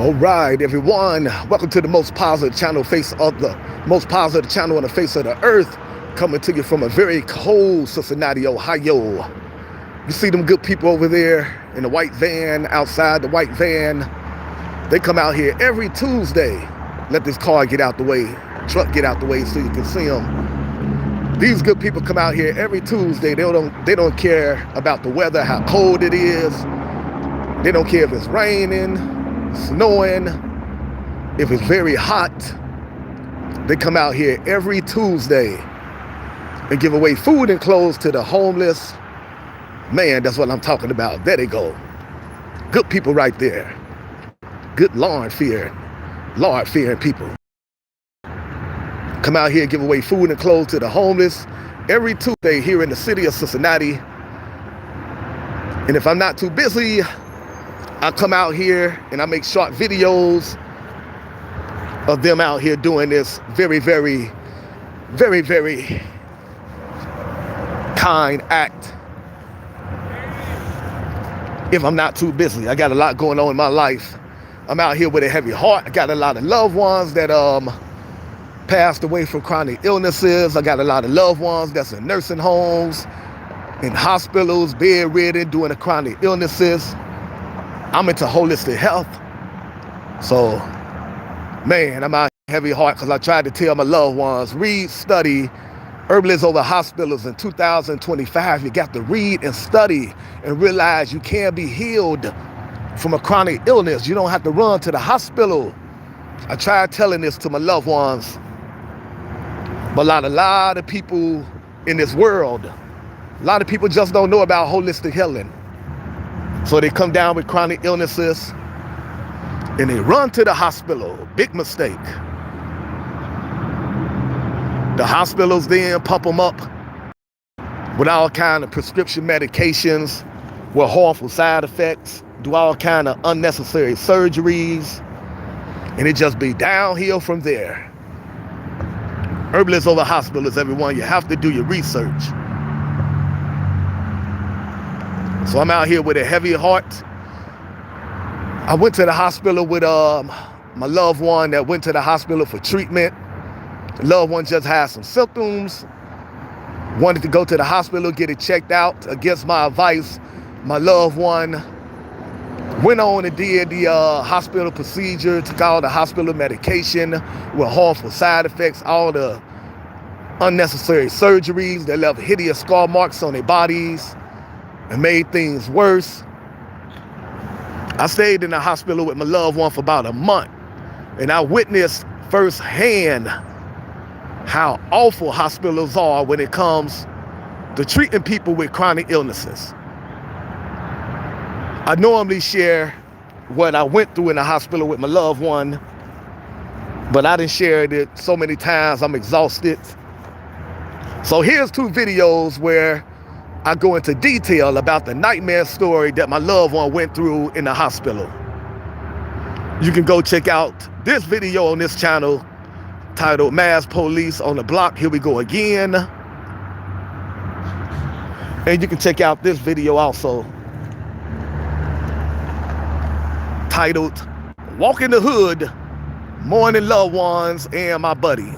All right, everyone. Welcome to the most positive channel, most positive channel on the face of the earth. Coming to you from a very cold Cincinnati, Ohio. You see them good people over there in the white van, outside the white van. They come out here every Tuesday. Let this car get out the way, truck get out the way so you can see them. These good people come out here every Tuesday. They don't care about the weather, how cold it is. They don't care if it's raining, snowing, if it's very hot. They come out here every Tuesday and give away food and clothes to the homeless. Man, that's what I'm talking about. There they go. Good people right there. Good Lord-fearing people. Come out here and give away food and clothes to the homeless every Tuesday here in the city of Cincinnati. And if I'm not too busy, I come out here and I make short videos of them out here doing this very, very, very, very kind act. If I'm not too busy, I got a lot going on in my life. I'm out here with a heavy heart. I got a lot of loved ones that passed away from chronic illnesses. I got a lot of loved ones that's in nursing homes, in hospitals, bedridden, doing the chronic illnesses. I'm into holistic health. So, man, I'm out here heavy heart because I tried to tell my loved ones, read, study, Herbalists over hospitals in 2025. You got to read and study and realize you can be healed from a chronic illness. You don't have to run to the hospital. I tried telling this to my loved ones, but a lot of people in this world, a lot of people just don't know about holistic healing. So they come down with chronic illnesses and they run to the hospital. Big mistake. The hospitals then pump them up with all kind of prescription medications with harmful side effects, do all kind of unnecessary surgeries, and it just be downhill from there. Herbalists over hospitals, everyone. You have to do your research. So I'm out here with a heavy heart. I went to the hospital with my loved one that went to the hospital for treatment. The loved one just had some symptoms, wanted to go to the hospital, get it checked out. Against my advice, my loved one went on and did the hospital procedure, took all the hospital medication with harmful side effects, all the unnecessary surgeries that left hideous scar marks on their bodies and made things worse. I stayed in the hospital with my loved one for about a month, and I witnessed firsthand how awful hospitals are when it comes to treating people with chronic illnesses. I normally share what I went through in the hospital with my loved one, but I didn't share it so many times, I'm exhausted. So here's two videos where I go into detail about the nightmare story that my loved one went through in the hospital. You can go check out this video on this channel titled Mass Police on the Block. Here we go again. And you can check out this video also titled Walk in the Hood, Mourning Loved Ones and My Buddy.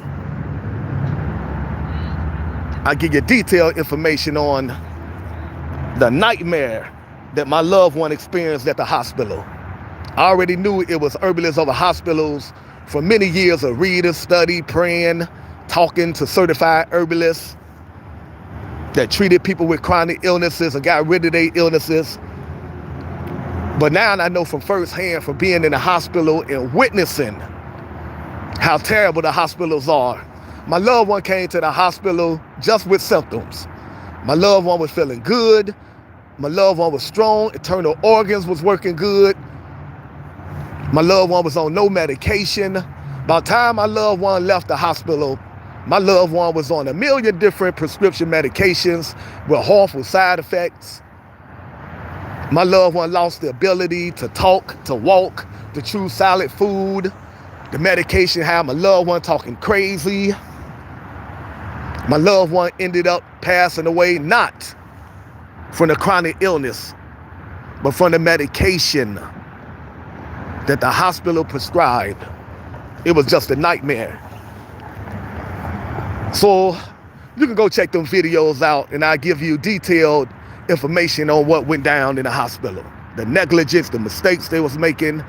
I give you detailed information on the nightmare that my loved one experienced at the hospital. I already knew it was herbalists over hospitals for many years of reading, study, praying, talking to certified herbalists that treated people with chronic illnesses and got rid of their illnesses. But now I know from firsthand, from being in the hospital and witnessing how terrible the hospitals are. My loved one came to the hospital just with symptoms. My loved one was feeling good. My loved one was strong. Internal organs was working good. My loved one was on no medication. By the time my loved one left the hospital, my loved one was on 1 million different prescription medications with harmful side effects. My loved one lost the ability to talk, to walk, to chew solid food. The medication had my loved one talking crazy. My loved one ended up passing away not from the chronic illness, but from the medication. that the hospital prescribed. It was just a nightmare. So you can go check them videos out, and I'll give you detailed information on what went down in the hospital. The negligence, the mistakes they was making.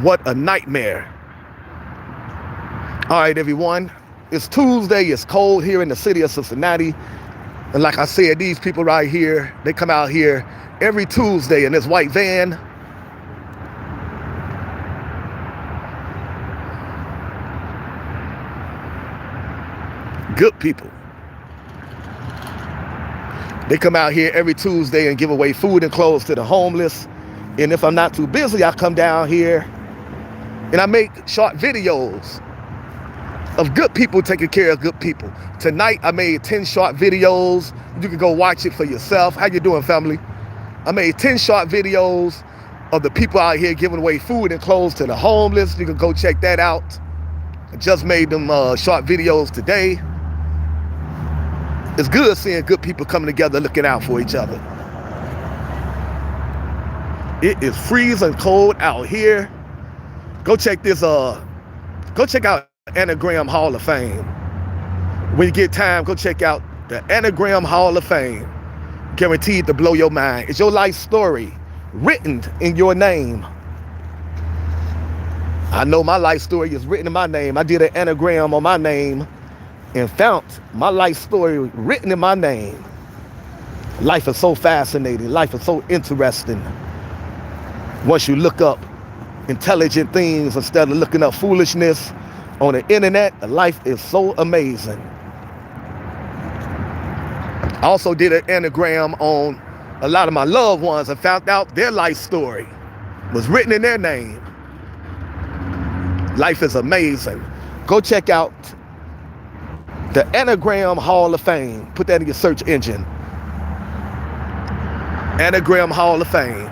What a nightmare. All right, everyone. It's Tuesday. It's cold here in the city of Cincinnati. And like I said, these people right here, they come out here every Tuesday in this white van. Good people. They come out here every Tuesday and give away food and clothes to the homeless. And if I'm not too busy, I come down here and I make short videos of good people taking care of good people. Tonight, I made 10 short videos. You can go watch it for yourself. How you doing, family? I made 10 short videos of the people out here giving away food and clothes to the homeless. You can go check that out. I just made them short videos today. It's good seeing good people coming together, looking out for each other. It is freezing cold out here. Go check this, go check out Anagram Hall of Fame. When you get time, go check out the Anagram Hall of Fame. Guaranteed to blow your mind. It's your life story written in your name. I know my life story is written in my name. I did an anagram on my name and found my life story written in my name. Life is so fascinating. Life is so interesting. Once you look up intelligent things instead of looking up foolishness on the internet, life is so amazing. I also did an anagram on a lot of my loved ones and found out their life story was written in their name. Life is amazing. Go check out the Anagram Hall of Fame. Put that in your search engine. Anagram Hall of Fame.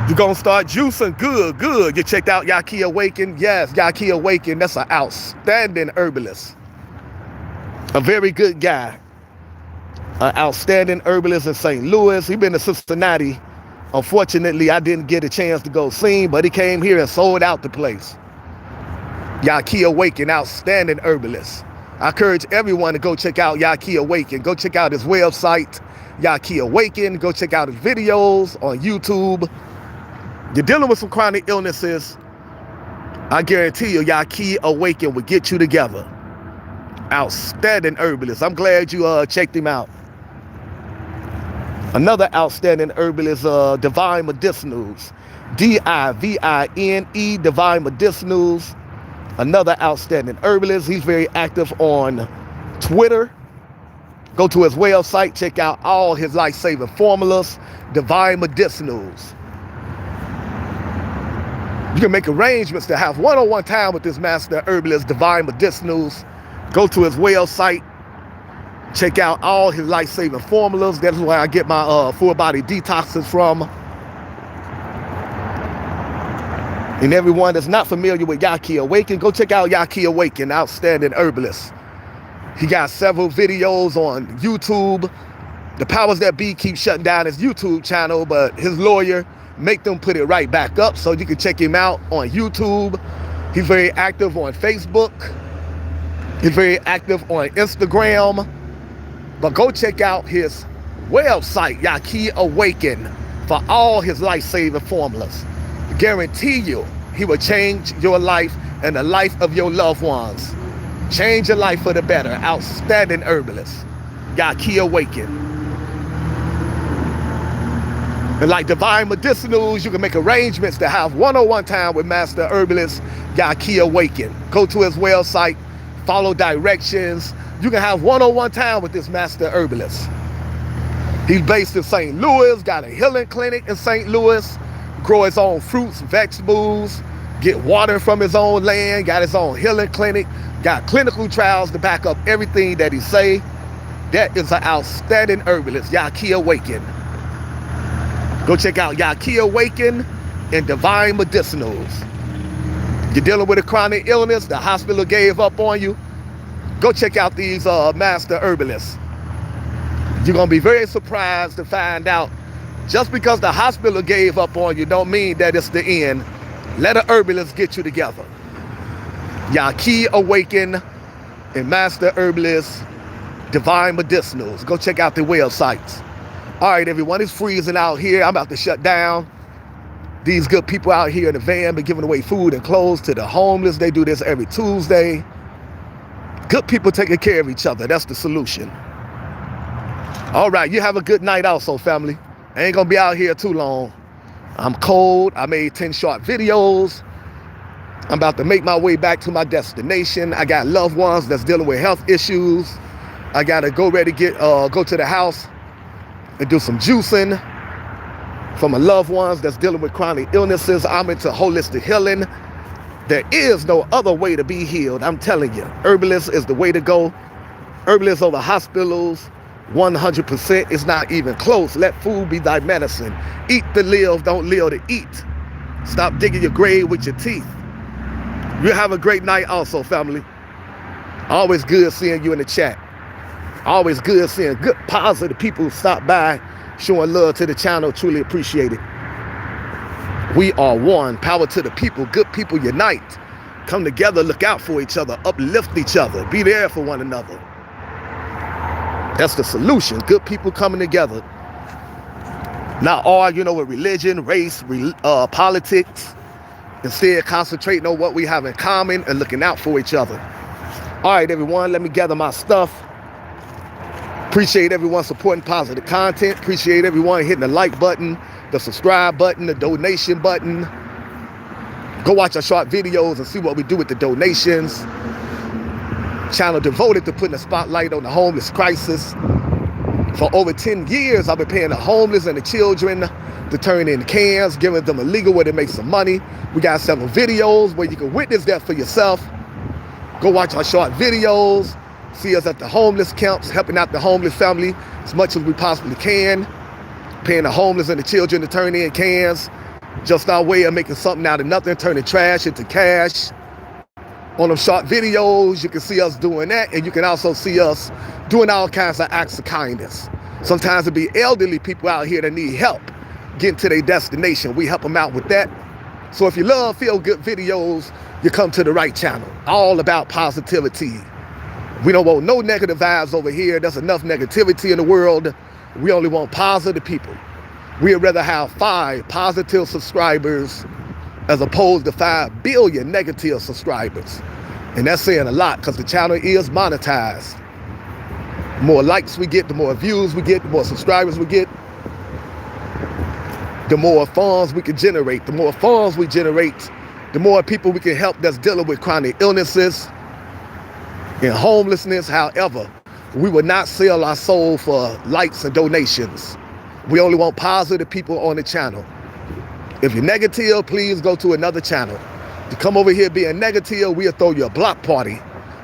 You're going to start juicing good. You checked out Yaki Awaken? Yes, Yaki Awaken. That's an outstanding herbalist. A very good guy. An outstanding herbalist in St. Louis. He's been to Cincinnati. Unfortunately, I didn't get a chance to go see him, but he came here and sold out the place. Yaki Awaken, outstanding herbalist. I encourage everyone to go check out Yaki Awaken. Go check out his website, Yaki Awaken. Go check out his videos on YouTube. You're dealing with some chronic illnesses. I guarantee you, Yaki Awaken will get you together. Outstanding herbalist. I'm glad you checked him out. Another outstanding herbalist, Divine Medicinals. D-I-V-I-N-E, Divine Medicinals. Another outstanding herbalist. He's very active on Twitter. Go to his website, check out all his life-saving formulas, Divine Medicinals. You can make arrangements to have one-on-one time with this master herbalist, Divine Medicinals. Go to his website, check out all his life-saving formulas. That's where I get my full body detoxes from. And everyone that's not familiar with Yaki Awaken, go check out Yaki Awaken, outstanding herbalist. He got several videos on YouTube. The powers that be keep shutting down his YouTube channel, but his lawyer make them put it right back up, so you can check him out on YouTube. He's very active on Facebook. He's very active on Instagram. But go check out his website, Yaki Awaken, for all his life-saving formulas. Guarantee you, he will change your life and the life of your loved ones. Change your life for the better. Outstanding herbalist, Yaki Awaken. And like Divine Medicinals, you can make arrangements to have one-on-one time with Master Herbalist Yaki Awaken. Go to his website, follow directions. You can have one-on-one time with this Master Herbalist. He's based in St. Louis, got a healing clinic in St. Louis, grow his own fruits, vegetables, get water from his own land, got his own healing clinic, got clinical trials to back up everything that he say. That is an outstanding herbalist, Yaki Awaken. Go check out Yaki Awaken and Divine Medicinals. You're dealing with a chronic illness, the hospital gave up on you, go check out these master herbalists. You're going to be very surprised to find out Just because the hospital gave up on you don't mean that it's the end. Let an herbalist get you together. Yaqui Awaken and Master Herbalist Divine Medicinals. Go check out their websites. All right, everyone, it's freezing out here. I'm about to shut down. These good people out here in the van been giving away food and clothes to the homeless. They do this every Tuesday. Good people taking care of each other. That's the solution. All right, you have a good night also, family. I ain't gonna be out here too long. I'm cold. I made 10 short videos. I'm about to make my way back to my destination. I got loved ones that's dealing with health issues. I gotta go to the house and do some juicing for my loved ones that's dealing with chronic illnesses. I'm into holistic healing. There is no other way to be healed. I'm telling you, herbalist is the way to go. Herbalist over hospitals, 100%. It's not even close. Let food be thy medicine. Eat to live, don't live to eat. Stop digging your grave with your teeth. You have a great night also, family. Always good seeing you in the chat. Always good seeing good, positive people stop by, showing love to the channel. Truly appreciate it. We are one. Power to the people. Good people unite. Come together, look out for each other, uplift each other, be there for one another. That's the solution. Good people coming together. Not arguing with religion, race, politics. Instead, concentrating on what we have in common and looking out for each other. All right, everyone, let me gather my stuff. Appreciate everyone supporting positive content. Appreciate everyone hitting the like button, the subscribe button, the donation button. Go watch our short videos and see what we do with the donations. Channel devoted to putting a spotlight on the homeless crisis. For over 10 years, I've been paying the homeless and the children to turn in cans, giving them a legal way to make some money. We got several videos where you can witness that for yourself. Go watch our short videos. See us at the homeless camps, helping out the homeless family as much as we possibly can. Paying the homeless and the children to turn in cans. Just our way of making something out of nothing, turning trash into cash. On them short videos, you can see us doing that, and you can also see us doing all kinds of acts of kindness. Sometimes it be elderly people out here that need help getting to their destination. We help them out with that. So if you love feel-good videos, you come to the right channel. All about positivity. We don't want no negative vibes over here. There's enough negativity in the world. We only want positive people. We'd rather have 5 positive subscribers as opposed to 5 billion negative subscribers. And that's saying a lot because the channel is monetized. The more likes we get, the more views we get, the more subscribers we get, the more funds we can generate. The more funds we generate, the more people we can help that's dealing with chronic illnesses and homelessness. However, we will not sell our soul for likes and donations. We only want positive people on the channel. If you're negative, please go to another channel. To come over here being negative, we'll throw you a block party.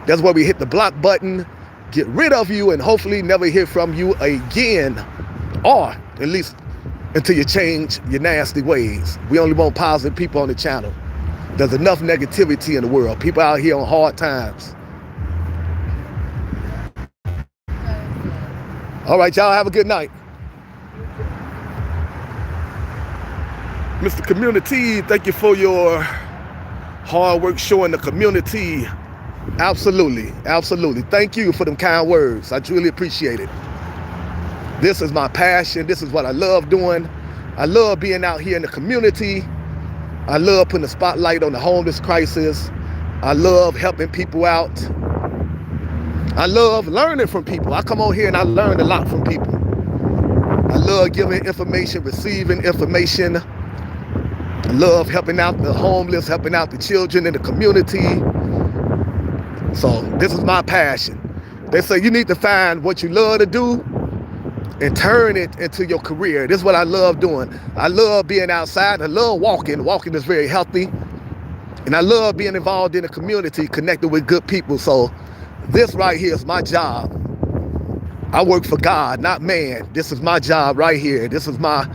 That's where we hit the block button, get rid of you, and hopefully never hear from you again. Or at least until you change your nasty ways. We only want positive people on the channel. There's enough negativity in the world. People out here on hard times. All right, y'all have a good night. Mr. Community, thank you for your hard work showing the community. Absolutely, absolutely. Thank you for them kind words. I truly appreciate it. This is my passion. This is what I love doing. I love being out here in the community. I love putting the spotlight on the homeless crisis. I love helping people out. I love learning from people. I come on here and I learn a lot from people. I love giving information, receiving information. I love helping out the homeless, helping out the children in the community. So this is my passion. They say you need to find what you love to do and turn it into your career. This is what I love doing. I love being outside. I love walking. Walking is very healthy. And I love being involved in the community, connected with good people. So this right here is my job. I work for God, not man. This is my job right here. This is my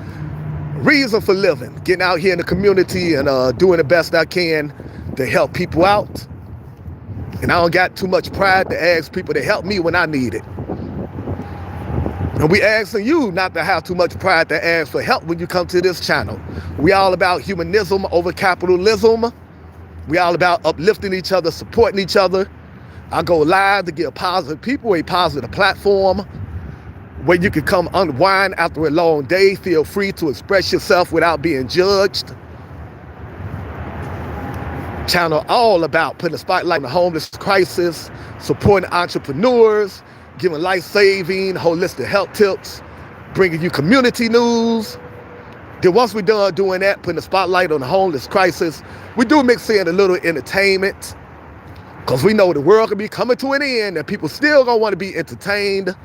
reason for living. Getting out here in the community and doing the best I can to help people out. And I don't got too much pride to ask people to help me when I need it. And we asking you not to have too much pride to ask for help when you come to this channel. We all about humanism over capitalism. We all about uplifting each other, supporting each other. I go live to give positive people a positive platform where you can come unwind after a long day, feel free to express yourself without being judged. Channel all about putting a spotlight on the homeless crisis, supporting entrepreneurs, giving life-saving, holistic health tips, bringing you community news. Then once we're done doing that, putting a spotlight on the homeless crisis, we do mix in a little entertainment, because we know the world can be coming to an end and people still gonna want to be entertained.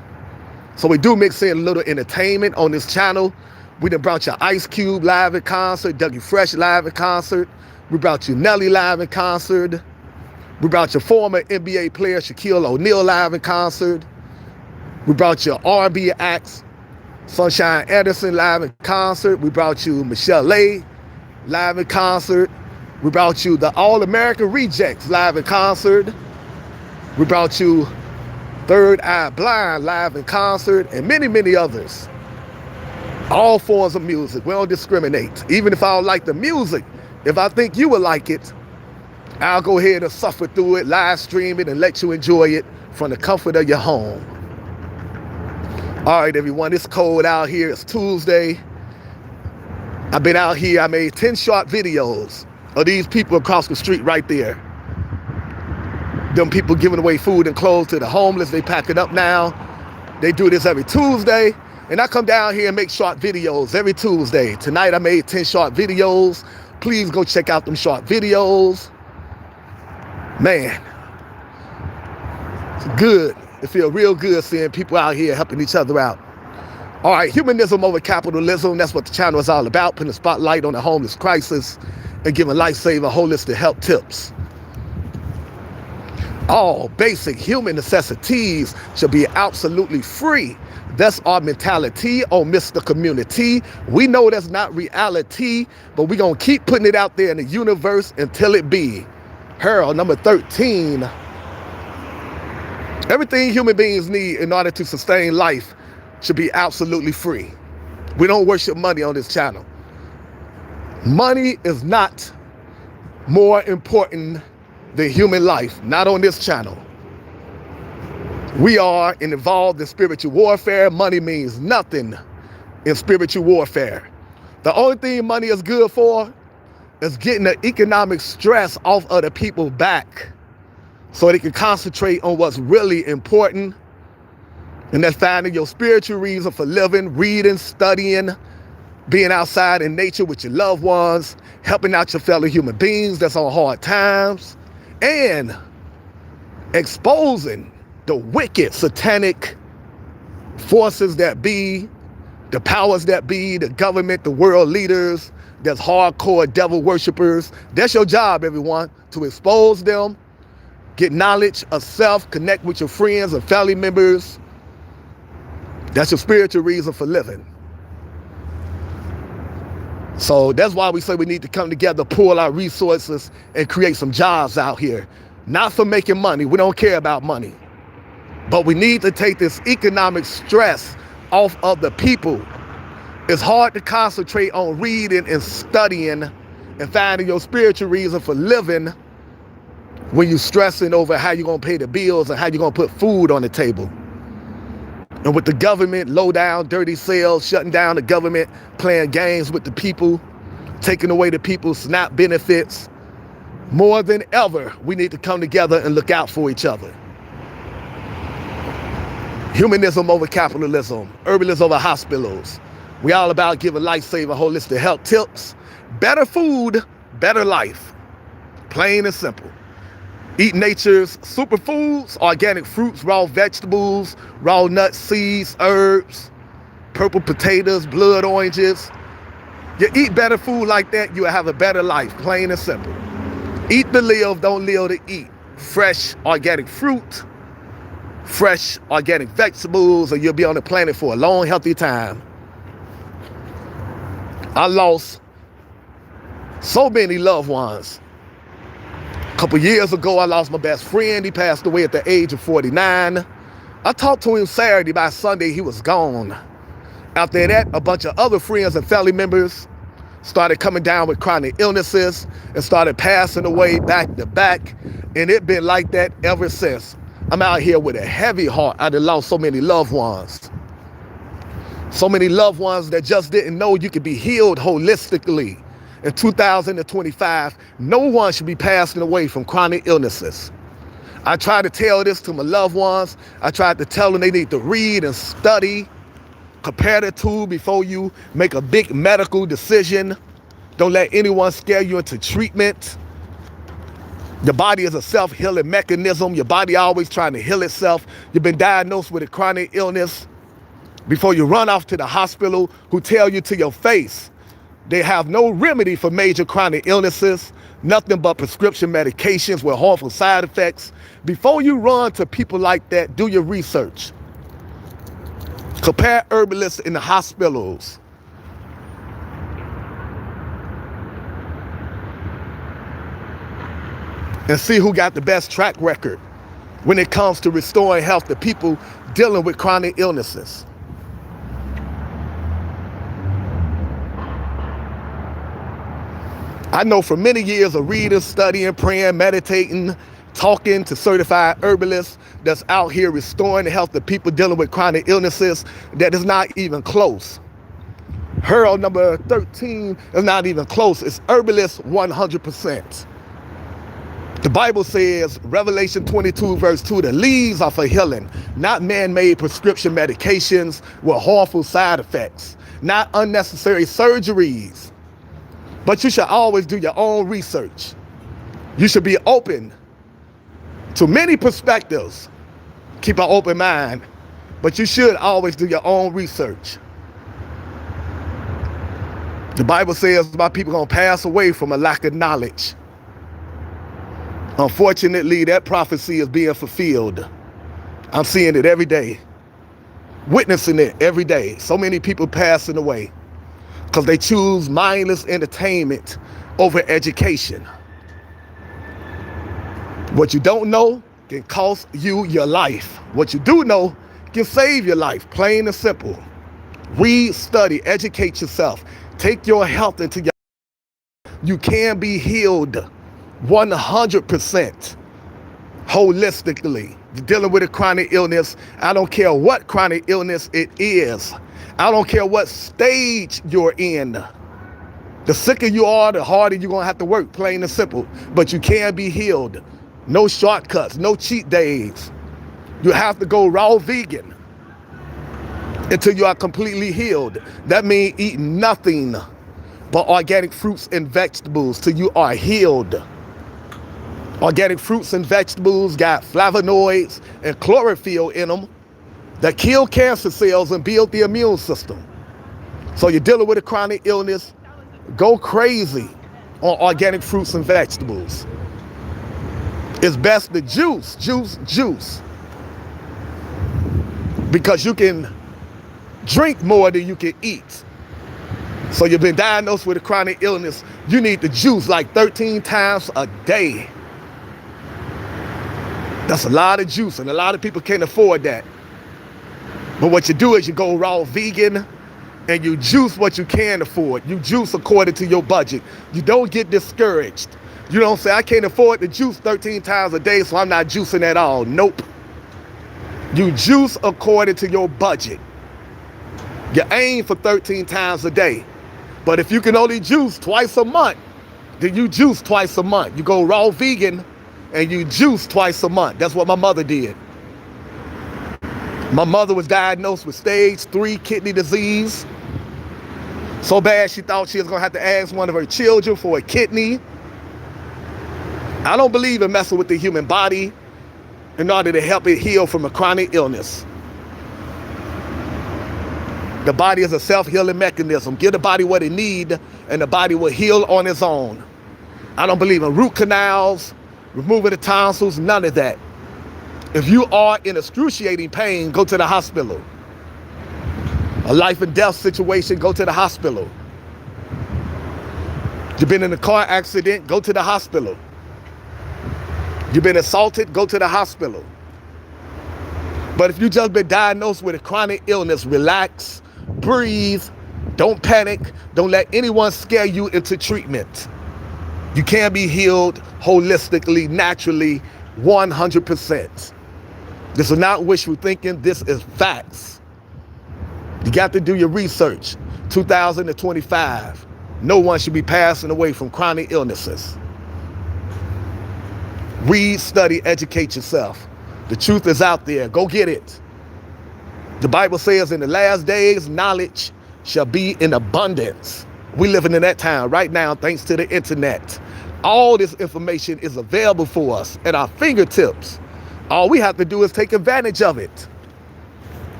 So we do mix in a little entertainment on this channel. We done brought you Ice Cube live in concert, Dougie Fresh live in concert. We brought you Nelly live in concert. We brought you former NBA player Shaquille O'Neal live in concert. We brought you R&B acts, Sunshine Anderson live in concert. We brought you Michelle Lay live in concert. We brought you the All-American Rejects live in concert. We brought you Third Eye Blind live in concert, and many, many others. All forms of music. We don't discriminate. Even if I don't like the music, if I think you would like it, I'll go ahead and suffer through it, live stream it, and let you enjoy it from the comfort of your home. All right, everyone, it's cold out here. It's Tuesday. I've been out here. I made 10 short videos of these people across the street right there. Them people giving away food and clothes to the homeless. They pack it up now. They do this every Tuesday. And I come down here and make short videos every Tuesday. Tonight I made 10 short videos. Please go check out them short videos. Man, it's good. It feels real good seeing people out here helping each other out. All right, humanism over capitalism. That's what the channel is all about, putting a spotlight on the homeless crisis and giving life-saving holistic health tips. All basic human necessities should be absolutely free. That's our mentality on Mr. Community. We know that's not reality, but we're going to keep putting it out there in the universe until it be. Harold, number 13. Everything human beings need in order to sustain life should be absolutely free. We don't worship money on this channel. Money is not more important than human life, not on this channel. We are involved in spiritual warfare. Money means nothing in spiritual warfare. The only thing money is good for is getting the economic stress off of the people back so they can concentrate on what's really important. And that's finding your spiritual reason for living, reading, studying, being outside in nature with your loved ones, helping out your fellow human beings that's on hard times, and exposing the wicked satanic forces that be, the powers that be, the government, the world leaders, that's hardcore devil worshipers. That's your job, everyone, to expose them, get knowledge of self, connect with your friends and family members. That's your spiritual reason for living. So that's why we say we need to come together, pool our resources, and create some jobs out here. Not for making money. We don't care about money. But we need to take this economic stress off of the people. It's hard to concentrate on reading and studying and finding your spiritual reason for living when you're stressing over how you're going to pay the bills and how you're going to put food on the table. And with the government, low down, dirty sales, shutting down the government, playing games with the people, taking away the people's SNAP benefits, more than ever, we need to come together and look out for each other. Humanism over capitalism, urbanism over hospitals. We all about giving life-saving holistic health tips. Better food, better life. Plain and simple. Eat nature's superfoods, organic fruits, raw vegetables, raw nuts, seeds, herbs, purple potatoes, blood oranges. You eat better food like that, you'll have a better life, plain and simple. Eat to live, don't live to eat. Fresh organic fruit, fresh organic vegetables, and you'll be on the planet for a long, healthy time. I lost so many loved ones. A couple years ago, I lost my best friend. He passed away at the age of 49. I talked to him Saturday. By Sunday, he was gone. After that, a bunch of other friends and family members started coming down with chronic illnesses and started passing away back to back. And it's been like that ever since. I'm out here with a heavy heart. I done lost so many loved ones. So many loved ones that just didn't know you could be healed holistically. In 2025, no one should be passing away from chronic illnesses. I tried to tell this to my loved ones. I tried to tell them they need to read and study, compare the two before you make a big medical decision. Don't let anyone scare you into treatment. The body is a self-healing mechanism. Your body always trying to heal itself. You've been diagnosed with a chronic illness. Before you run off to the hospital, who tell you to your face they have no remedy for major chronic illnesses, nothing but prescription medications with harmful side effects. Before you run to people like that, do your research. Compare herbalists in the hospitals. And see who got the best track record when it comes to restoring health to people dealing with chronic illnesses. I know for many years of reading, studying, praying, meditating, talking to certified herbalists that's out here restoring the health of people dealing with chronic illnesses, that is not even close. Herald number 13 is not even close. It's herbalist 100%. The Bible says, Revelation 22 verse 2, the leaves are for healing, not man-made prescription medications with harmful side effects, not unnecessary surgeries. But you should always do your own research. You should be open to many perspectives. Keep an open mind, but you should always do your own research. The Bible says my people are going to pass away from a lack of knowledge. Unfortunately, that prophecy is being fulfilled. I'm seeing it every day, witnessing it every day. So many people passing away because they choose mindless entertainment over education. What you don't know can cost you your life. What you do know can save your life, plain and simple. Read, study, educate yourself. Take your health into your... You can be healed 100% holistically. You're dealing with a chronic illness. I don't care what chronic illness it is. I don't care what stage you're in. The sicker you are, the harder you're going to have to work, plain and simple. But you can be healed. No shortcuts, no cheat days. You have to go raw vegan until you are completely healed. That means eat nothing but organic fruits and vegetables till you are healed. Organic fruits and vegetables got flavonoids and chlorophyll in them that kill cancer cells and build the immune system. So you're dealing with a chronic illness, go crazy on organic fruits and vegetables. It's best to juice. Because you can drink more than you can eat. So you've been diagnosed with a chronic illness, you need to juice like 13 times a day. That's a lot of juice, and a lot of people can't afford that. But what you do is you go raw vegan and you juice what you can afford. You juice according to your budget. You don't get discouraged. You don't say, I can't afford to juice 13 times a day, so I'm not juicing at all. Nope. You juice according to your budget. You aim for 13 times a day. But if you can only juice twice a month, then you juice twice a month. You go raw vegan and you juice twice a month. That's what my mother did. My mother was diagnosed with stage 3 kidney disease. So bad she thought she was gonna have to ask one of her children for a kidney. I don't believe in messing with the human body in order to help it heal from a chronic illness. The body is a self-healing mechanism. Give the body what it needs and the body will heal on its own. I don't believe in root canals, removing the tonsils, none of that. If you are in excruciating pain, go to the hospital. A life and death situation, go to the hospital. You've been in a car accident, go to the hospital. You've been assaulted, go to the hospital. But if you just been diagnosed with a chronic illness, relax, breathe, don't panic, don't let anyone scare you into treatment. You can be healed holistically, naturally, 100%. This is not wishful thinking, this is facts. You got to do your research. 2025, no one should be passing away from chronic illnesses. Read, study, educate yourself. The truth is out there. Go get it. The Bible says in the last days, knowledge shall be in abundance. We're living in that time right now thanks to the internet. All this information is available for us at our fingertips. All we have to do is take advantage of it.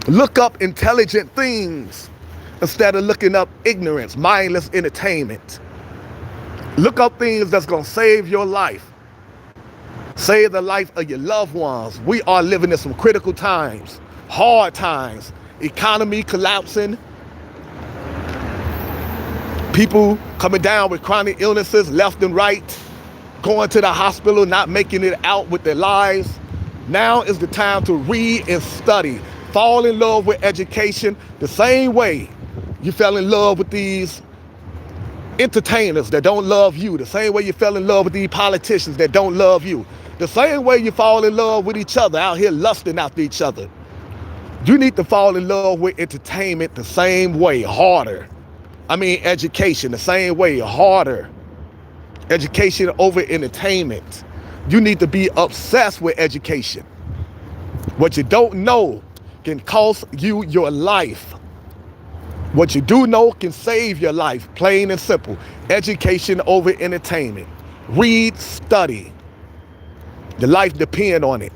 Look up intelligent things instead of looking up ignorance, mindless entertainment. Look up things that's going to save your life. Save the life of your loved ones. We are living in some critical times, hard times, economy collapsing, people coming down with chronic illnesses left and right, going to the hospital, not making it out with their lives. Now is the time to read and study. Fall in love with education the same way you fell in love with these entertainers that don't love you, the same way you fell in love with these politicians that don't love you, the same way you fall in love with each other out here lusting after each other. You need to fall in love with entertainment the same way, harder. Education the same way, harder. Education over entertainment. You need to be obsessed with education. What you don't know can cost you your life. What you do know can save your life, plain and simple. Education over entertainment. Read, study. Your life depends on it.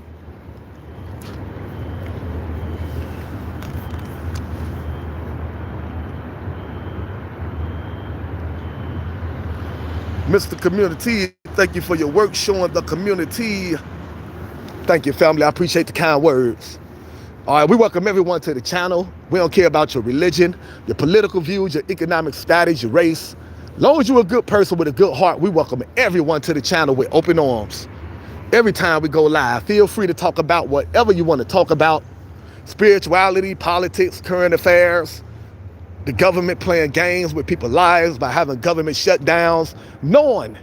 Mr. Community, thank you for your work showing the community. Thank you, family. I appreciate the kind words. All right, we welcome everyone to the channel. We don't care about your religion, your political views, your economic status, your race. As long as you're a good person with a good heart, we welcome everyone to the channel with open arms. Every time we go live, feel free to talk about whatever you want to talk about. Spirituality, politics, current affairs, the government playing games with people's lives by having government shutdowns, knowing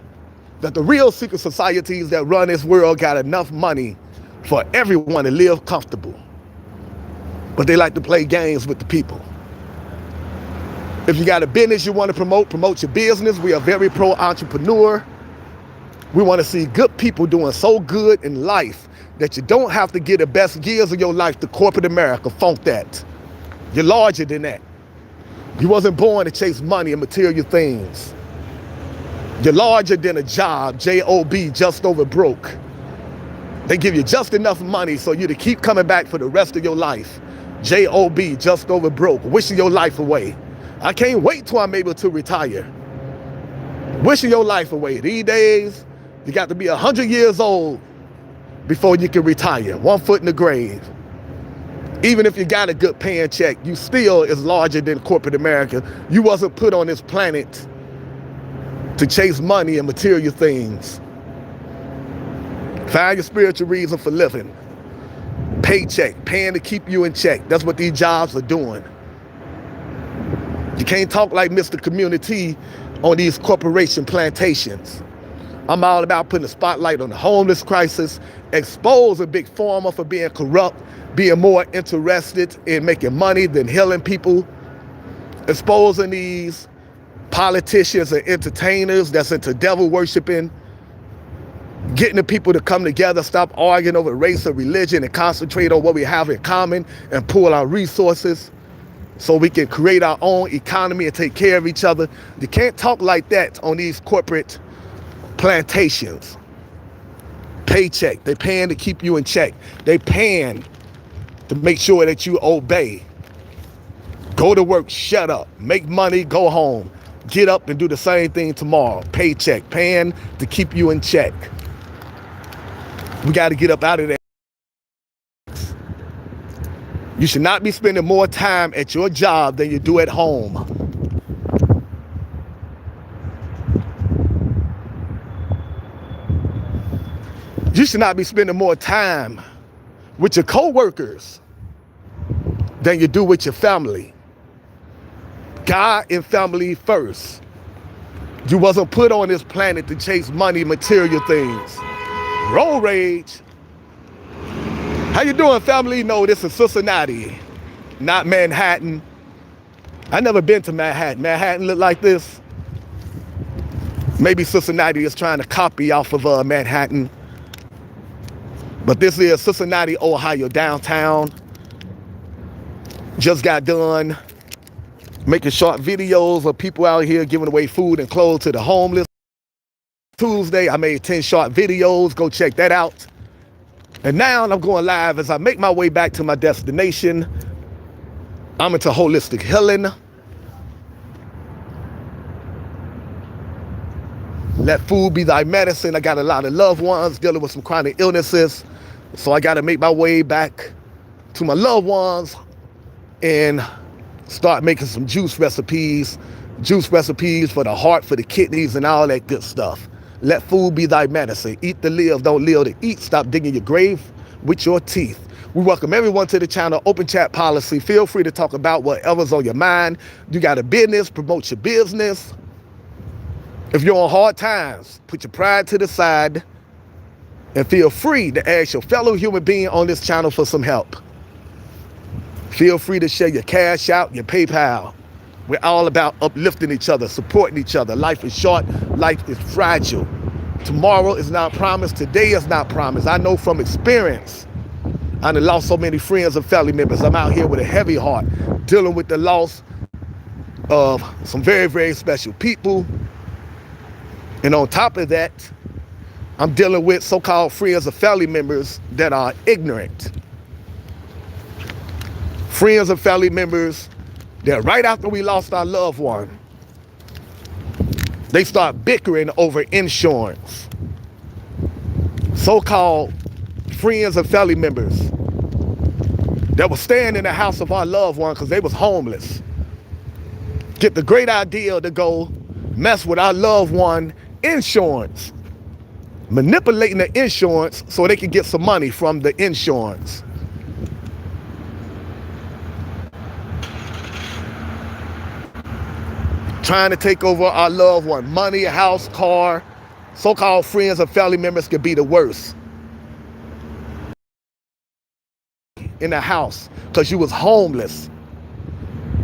that the real secret societies that run this world got enough money for everyone to live comfortable. But they like to play games with the people. If you got a business you want to promote your business. We are very pro-entrepreneur. We want to see good people doing so good in life that you don't have to give the best years of your life to corporate America. Funk that. You're larger than that. You wasn't born to chase money and material things. You're larger than a job, J-O-B, just over broke. They give you just enough money so you to keep coming back for the rest of your life. J-O-B, just over broke, wishing your life away. I can't wait till I'm able to retire. Wishing your life away. These days, you got to be 100 years old before you can retire. 1 foot in the grave. Even if you got a good paying check, you still is larger than corporate America. You wasn't put on this planet to chase money and material things. Find your spiritual reason for living. Paycheck, paying to keep you in check. That's what these jobs are doing. You can't talk like Mr. Community on these corporation plantations. I'm all about putting a spotlight on the homeless crisis, expose a big pharma for being corrupt, being more interested in making money than healing people, exposing these politicians and entertainers that's into devil worshiping, getting the people to come together, stop arguing over race or religion and concentrate on what we have in common and pool our resources so we can create our own economy and take care of each other. You can't talk like that on these corporate plantations. Paycheck, they paying to keep you in check. They paying to make sure that you obey. Go to work, shut up, make money, go home. Get up and do the same thing tomorrow. Paycheck, paying to keep you in check. We got to get up out of there. You should not be spending more time at your job than you do at home. You should not be spending more time with your coworkers than you do with your family. God and family first. You wasn't put on this planet to chase money, material things. Road rage. How you doing, family? No, this is Cincinnati, not Manhattan. I never been to Manhattan. Manhattan look like this. Maybe Cincinnati is trying to copy off of Manhattan. But this is Cincinnati, Ohio, downtown. Just got done making short videos of people out here giving away food and clothes to the homeless. Tuesday, I made 10 short videos. Go check that out. And now I'm going live as I make my way back to my destination. I'm into holistic healing. Let food be thy medicine. I got a lot of loved ones dealing with some chronic illnesses. So I got to make my way back to my loved ones and start making some juice recipes for the heart, for the kidneys, and all that good stuff. Let food be thy medicine. Eat to live, don't live to eat. Stop digging your grave with your teeth. We welcome everyone to the channel. Open chat policy. Feel free to talk about whatever's on your mind. You got a business, promote your business. If you're on hard times, put your pride to the side and feel free to ask your fellow human being on this channel for some help. Feel free to share your cash out, your PayPal. We're all about uplifting each other, supporting each other. Life is short, life is fragile. Tomorrow is not promised, today is not promised. I know from experience. I done lost so many friends and family members. I'm out here with a heavy heart, dealing with the loss of some very, very special people. And on top of that, I'm dealing with so-called friends or family members that are ignorant. Friends and family members that right after we lost our loved one, they start bickering over insurance. So-called friends and family members that were staying in the house of our loved one because they was homeless get the great idea to go mess with our loved one insurance, manipulating the insurance so they can get some money from the insurance. Trying to take over our loved one. Money, house, car. So-called friends and family members could be the worst. In the house because you was homeless.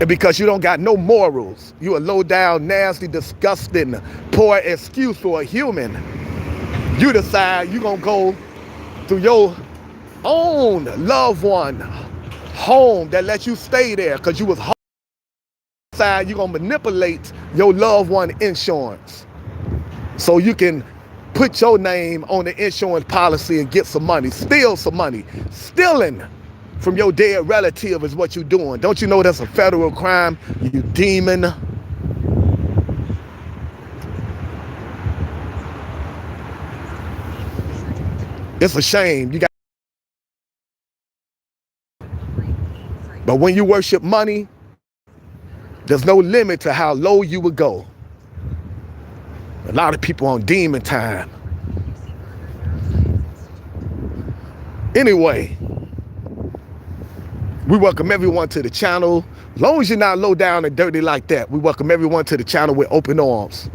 And because you don't got no morals. You a low down, nasty, disgusting, poor excuse for a human. You decide you gonna go through your own loved one home that lets you stay there because you was homeless. You're gonna manipulate your loved one insurance so you can put your name on the insurance policy and get some money, steal some money. Stealing from your dead relative is what you're doing. Don't you know that's a federal crime, you demon? It's a shame. You got. But when you worship money, there's no limit to how low you would go. A lot of people on demon time. Anyway, we welcome everyone to the channel. As long as you're not low down and dirty like that, we welcome everyone to the channel with open arms.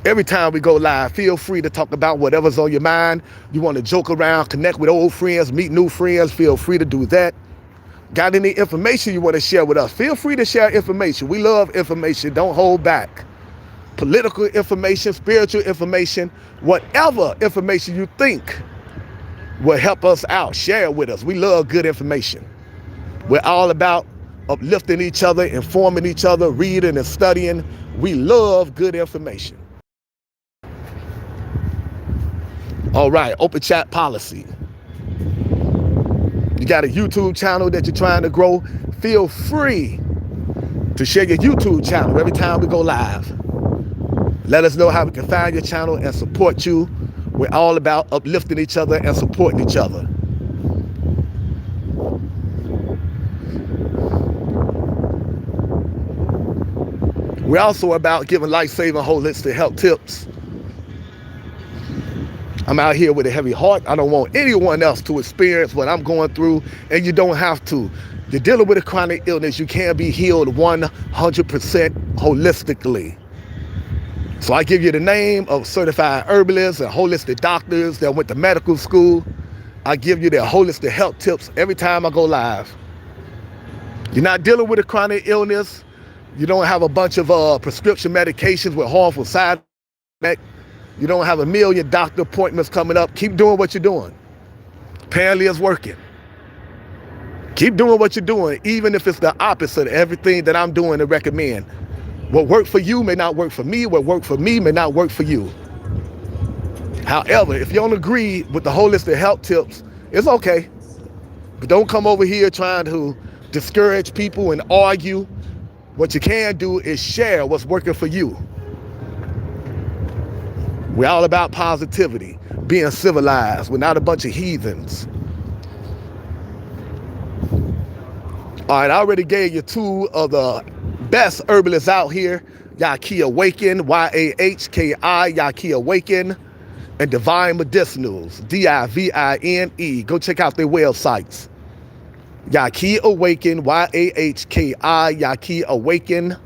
Every time we go live, feel free to talk about whatever's on your mind. You want to joke around, connect with old friends, meet new friends, feel free to do that. Got any information you want to share with us? Feel free to share information. We love information. Don't hold back. Political information, spiritual information, whatever information you think will help us out, share it with us. We love good information. We're all about uplifting each other, informing each other, reading and studying. We love good information. All right, open chat policy. You got a YouTube channel that you're trying to grow, feel free to share your YouTube channel every time we go live. Let us know how we can find your channel and support you. We're all about uplifting each other and supporting each other. We're also about giving life-saving holistic health tips I'm out here with a heavy heart. I don't want anyone else to experience what I'm going through, and you don't have to. You're dealing with a chronic illness. You can't be healed 100% holistically. So I give you the name of certified herbalists and holistic doctors that went to medical school. I give you their holistic health tips every time I go live. You're not dealing with a chronic illness. You don't have a bunch of prescription medications with harmful side effects. You don't have a million doctor appointments coming up. Keep doing what you're doing. Apparently it's working. Keep doing what you're doing, even if it's the opposite of everything that I'm doing to recommend. What worked for you may not work for me. What worked for me may not work for you. However, if you don't agree with the holistic health tips, it's okay. But don't come over here trying to discourage people and argue. What you can do is share what's working for you. We're all about positivity, being civilized. We're not a bunch of heathens. All right, I already gave you two of the best herbalists out here. Yahki Awaken, Y-A-H-K-I, Yahki Awaken, and Divine Medicinals, D-I-V-I-N-E. Go check out their websites. Yahki Awaken, Y-A-H-K-I, Yahki Awaken,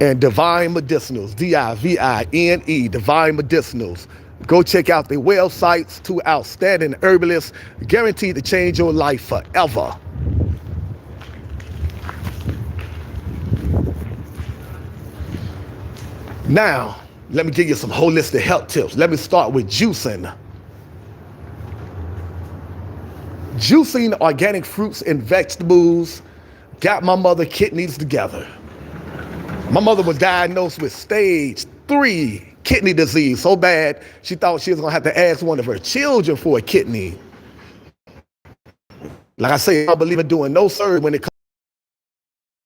and Divine Medicinals, D-I-V-I-N-E, Divine Medicinals. Go check out their websites. Two outstanding herbalists, guaranteed to change your life forever. Now, let me give you some holistic health tips. Let me start with juicing. Juicing organic fruits and vegetables got my mother kidneys together. My mother was diagnosed with stage 3 kidney disease, so bad she thought she was going to have to ask one of her children for a kidney. Like I say, I believe in doing no surgery when it comes.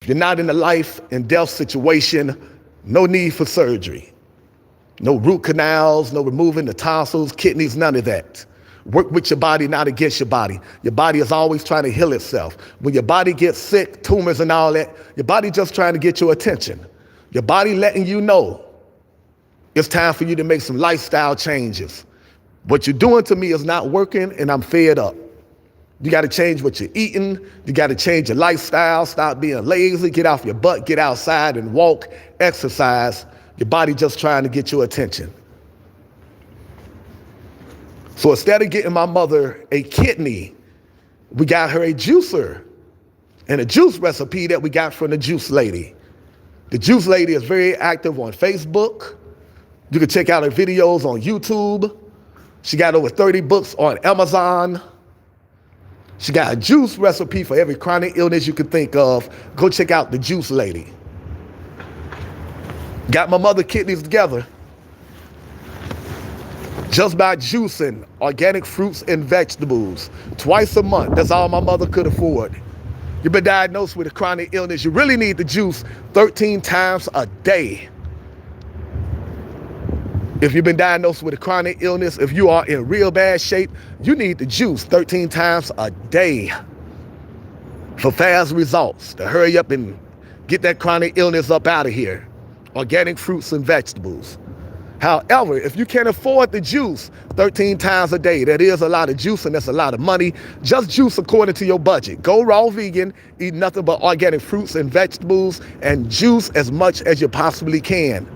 If you're not in a life and death situation, no need for surgery. No root canals, no removing the tonsils, kidneys, none of that. Work with your body, not against your body. Your body is always trying to heal itself. When your body gets sick, tumors and all that, your body just trying to get your attention. Your body letting you know it's time for you to make some lifestyle changes. What you're doing to me is not working, and I'm fed up. You got to change what you're eating. You got to change your lifestyle. Stop being lazy. Get off your butt. Get outside and walk, exercise. Your body just trying to get your attention. So instead of getting my mother a kidney, we got her a juicer and a juice recipe that we got from the juice lady. The juice lady is very active on Facebook. You can check out her videos on YouTube. She got over 30 books on Amazon. She got a juice recipe for every chronic illness you can think of. Go check out the juice lady. Got my mother kidneys together just by juicing organic fruits and vegetables twice a month. That's all my mother could afford. You've been diagnosed with a chronic illness. You really need to juice 13 times a day. If you've been diagnosed with a chronic illness, if you are in real bad shape, you need to juice 13 times a day for fast results, to hurry up and get that chronic illness up out of here. Organic fruits and vegetables. However, if you can't afford the juice 13 times a day, that is a lot of juice and that's a lot of money. Just juice according to your budget. Go raw vegan, eat nothing but organic fruits and vegetables, and juice as much as you possibly can.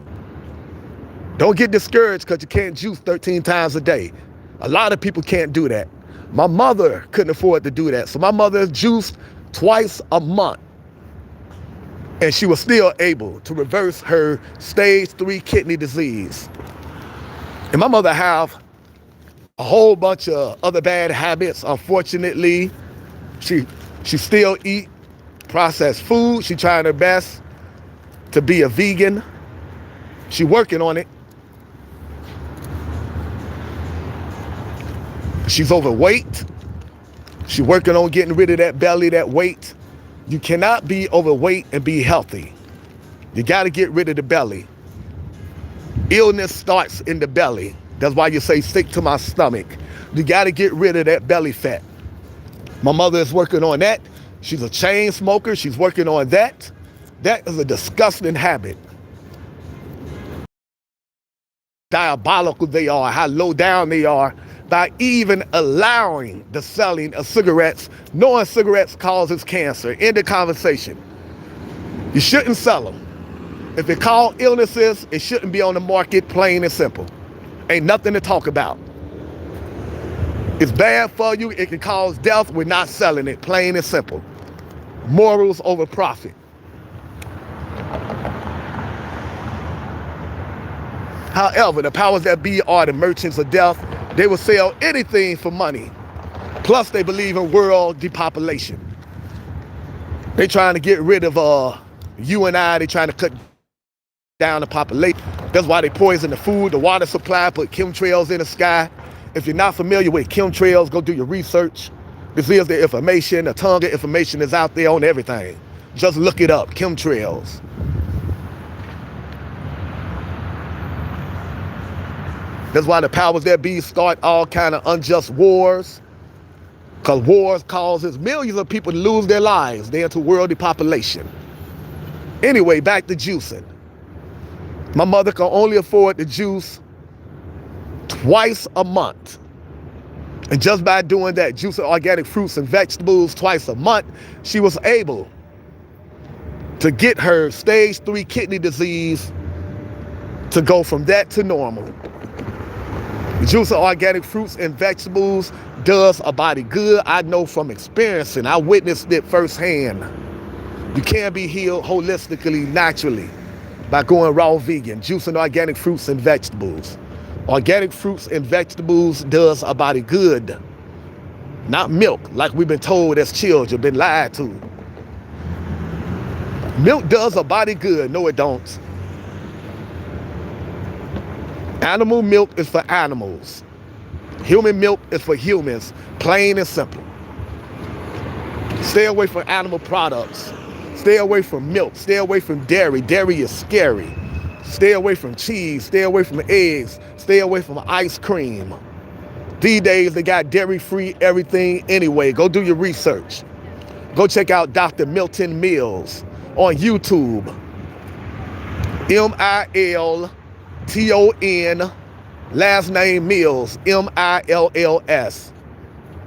Don't get discouraged because you can't juice 13 times a day. A lot of people can't do that. My mother couldn't afford to do that. So my mother juiced twice a month. And she was still able to reverse her stage 3 kidney disease. And my mother have a whole bunch of other bad habits. Unfortunately, she still eat processed food. She trying her best to be a vegan. She working on it. She's overweight. She's working on getting rid of that belly, that weight. You cannot be overweight and be healthy. You got to get rid of the belly. Illness starts in the belly. That's why you say, stick to my stomach. You got to get rid of that belly fat. My mother is working on that. She's a chain smoker. She's working on that. That is a disgusting habit. diabolical they are, how low down they are, by even allowing the selling of cigarettes, knowing cigarettes causes cancer. End the conversation. You shouldn't sell them. If it cause illnesses, it shouldn't be on the market, plain and simple. Ain't nothing to talk about. It's bad for you. It can cause death. We're not selling it, plain and simple. Morals over profit. However, the powers that be are the merchants of death. They will sell anything for money. Plus, they believe in world depopulation. They trying to get rid of you and I. They trying to cut down the population. That's why they poison the food, the water supply, put chemtrails in the sky. If you're not familiar with chemtrails, go do your research. This is the information. A ton of information is out there on everything. Just look it up, chemtrails. That's why the powers that be start all kind of unjust wars. Because wars causes millions of people to lose their lives. They're into world depopulation. Anyway, back to juicing. My mother can only afford to juice twice a month. And just by doing that, juicing organic fruits and vegetables twice a month, she was able to get her stage 3 kidney disease to go from that to normal. Juicing organic fruits and vegetables does a body good. I know from experiencing. I witnessed it firsthand. You can be healed holistically, naturally, by going raw vegan, juicing organic fruits and vegetables. Organic fruits and vegetables does a body good. Not milk, like we've been told as children, been lied to. Milk does a body good. No, it don't. Animal milk is for animals. Human milk is for humans, plain and simple. Stay away from animal products. Stay away from milk. Stay away from dairy. Dairy is scary. Stay away from cheese. Stay away from eggs. Stay away from ice cream. These days, they got dairy-free everything anyway. Go do your research. Go check out Dr. Milton Mills on YouTube. M-I-L-T-O-N, last name Mills, M-I-L-L-S.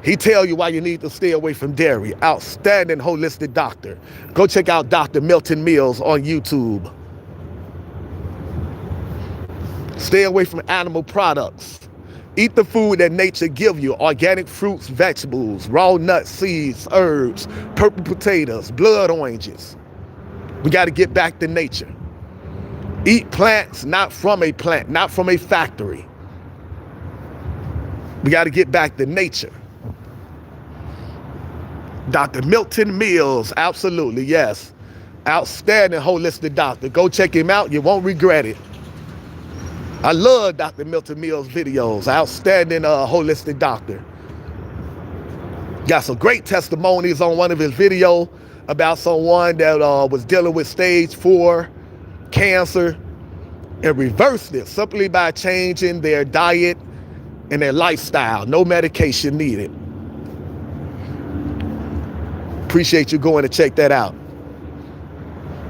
He tell you why you need to stay away from dairy. Outstanding holistic doctor. Go check out Dr. Milton Mills on YouTube. Stay away from animal products. Eat the food that nature give you. Organic fruits, vegetables, raw nuts, seeds, herbs, purple potatoes, blood oranges. We got to get back to nature. Eat plants, not from a plant, not from a factory. We got to get back to nature. Dr. Milton Mills, absolutely, yes. Outstanding holistic doctor. Go check him out. You won't regret it. I love Dr. Milton Mills' videos. Outstanding holistic doctor. Got some great testimonies on one of his videos about someone that was dealing with stage 4 cancer and reversed it simply by changing their diet and their lifestyle. No medication needed. Appreciate you going to check that out.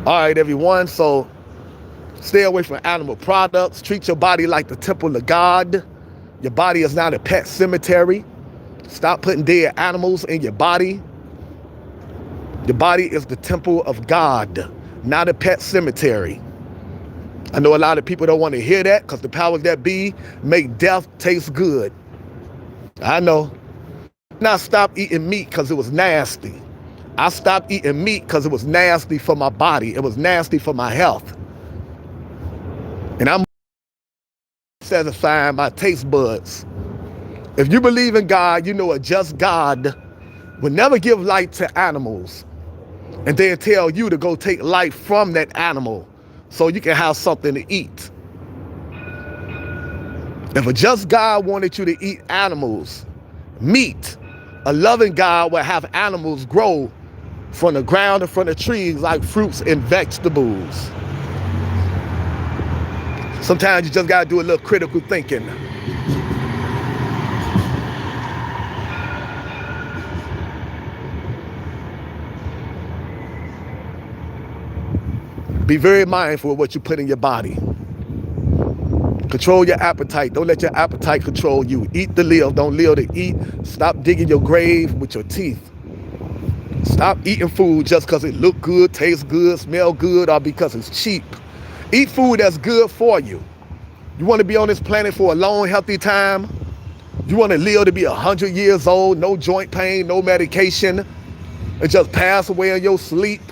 All right, everyone. So stay away from animal products. Treat your body like the temple of God. Your body is not a pet cemetery. Stop putting dead animals in your body. Your body is the temple of God, not a pet cemetery. I know a lot of people don't want to hear that because the powers that be make death taste good. I know. Now stop eating meat because it was nasty. I stopped eating meat because it was nasty for my body. It was nasty for my health. And I'm satisfying my taste buds. If you believe in God, you know a just God will never give life to animals and then tell you to go take life from that animal so you can have something to eat. If a just God wanted you to eat animals, meat, a loving God will have animals grow from the ground and from the trees like fruits and vegetables. Sometimes you just gotta do a little critical thinking. Be very mindful of what you put in your body. Control your appetite. Don't let your appetite control you. Eat to live. Don't live to eat. Stop digging your grave with your teeth. Stop eating food just because it look good, tastes good, smell good, or because it's cheap. Eat food that's good for you. You want to be on this planet for a long, healthy time? You want to live to be 100 years old, no joint pain, no medication, and just pass away in your sleep?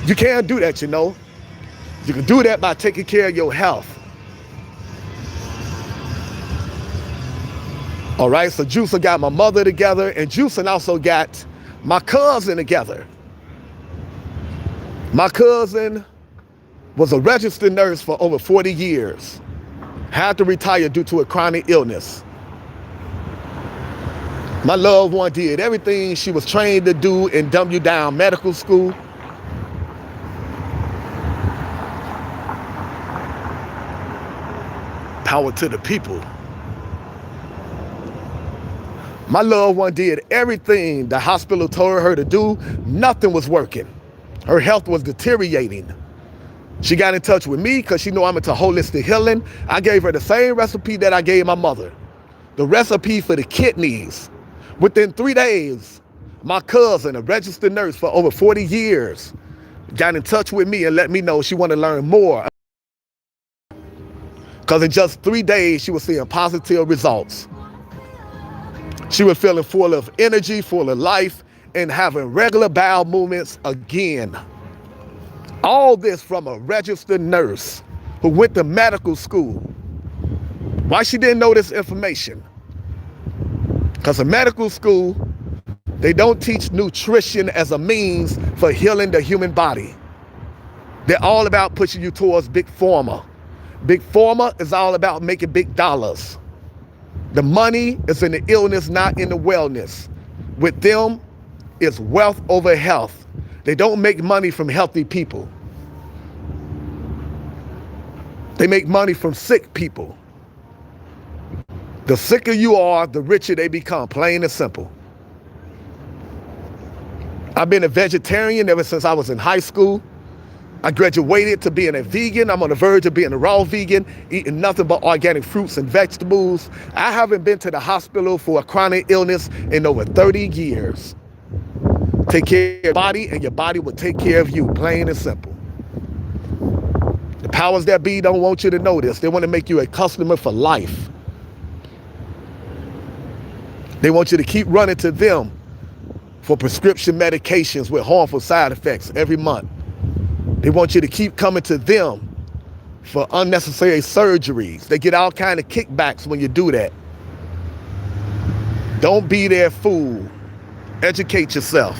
You can't do that, you know. You can do that by taking care of your health. All right, so Juicer got my mother together, and Juicer also got my cousin together. My cousin was a registered nurse for over 40 years. Had to retire due to a chronic illness. My loved one did everything she was trained to do in dumb down medical school. Power to the people. My loved one did everything the hospital told her to do. Nothing was working. Her health was deteriorating. She got in touch with me because she knew I'm into holistic healing. I gave her the same recipe that I gave my mother. The recipe for the kidneys. Within 3 days, my cousin, a registered nurse for over 40 years, got in touch with me and let me know she wanted to learn more. Because in just 3 days, she was seeing positive results. She was feeling full of energy, full of life, and having regular bowel movements again. All this from a registered nurse who went to medical school. Why she didn't know this information? Because in medical school, they don't teach nutrition as a means for healing the human body. They're all about pushing you towards big pharma. Big pharma is all about making big dollars. The money is in the illness, not in the wellness. With them, it's wealth over health. They don't make money from healthy people. They make money from sick people. The sicker you are, the richer they become, plain and simple. I've been a vegetarian ever since I was in high school. I graduated to being a vegan. I'm on the verge of being a raw vegan, eating nothing but organic fruits and vegetables. I haven't been to the hospital for a chronic illness in over 30 years. Take care of your body, and your body will take care of you, plain and simple. The powers that be don't want you to know this. They want to make you a customer for life. They want you to keep running to them for prescription medications with harmful side effects every month. They want you to keep coming to them for unnecessary surgeries. They get all kind of kickbacks when you do that. Don't be their fool. Educate yourself.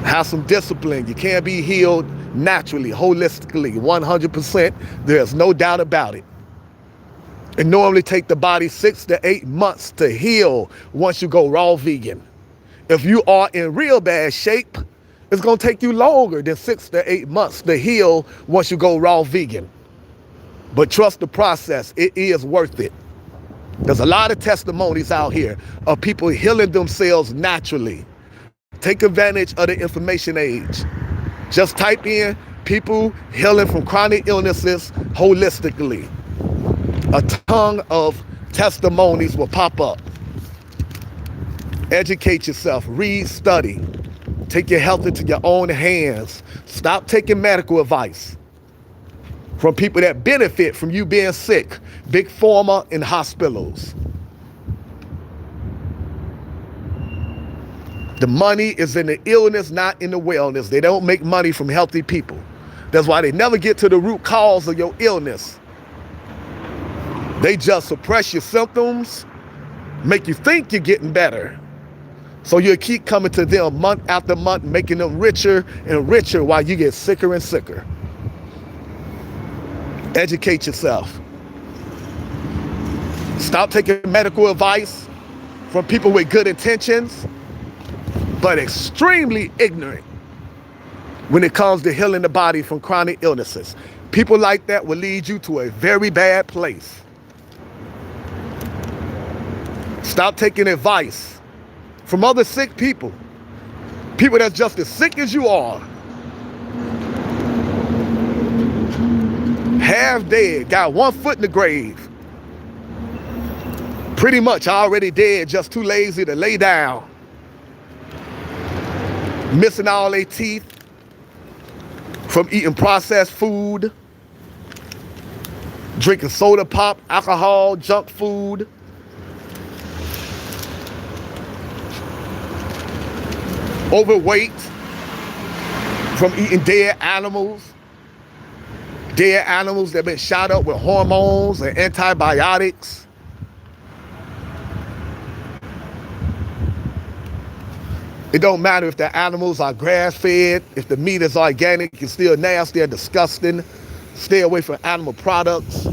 Have some discipline. You can't be healed naturally, holistically, 100%. There's no doubt about it. It normally takes the body 6 to 8 months to heal once you go raw vegan. If you are in real bad shape, it's going to take you longer than 6 to 8 months to heal once you go raw vegan. But trust the process. It is worth it. There's a lot of testimonies out here of people healing themselves naturally. Take advantage of the information age. Just type in people healing from chronic illnesses holistically. A ton of testimonies will pop up. Educate yourself, read, study. Take your health into your own hands. Stop taking medical advice from people that benefit from you being sick. Big pharma in hospitals. The money is in the illness, not in the wellness. They don't make money from healthy people. That's why they never get to the root cause of your illness. They just suppress your symptoms, make you think you're getting better. So you'll keep coming to them month after month, making them richer and richer while you get sicker and sicker. Educate yourself. Stop taking medical advice from people with good intentions, but extremely ignorant when it comes to healing the body from chronic illnesses. People like that will lead you to a very bad place. Stop taking advice from other sick people. People that's just as sick as you are. half dead, got 1 foot in the grave. Pretty much already dead, just too lazy to lay down. Missing all their teeth from eating processed food, drinking soda pop, alcohol, junk food. Overweight from eating dead animals that have been shot up with hormones and antibiotics. It don't matter if the animals are grass-fed, if the meat is organic, it's still nasty and disgusting. Stay away from animal products.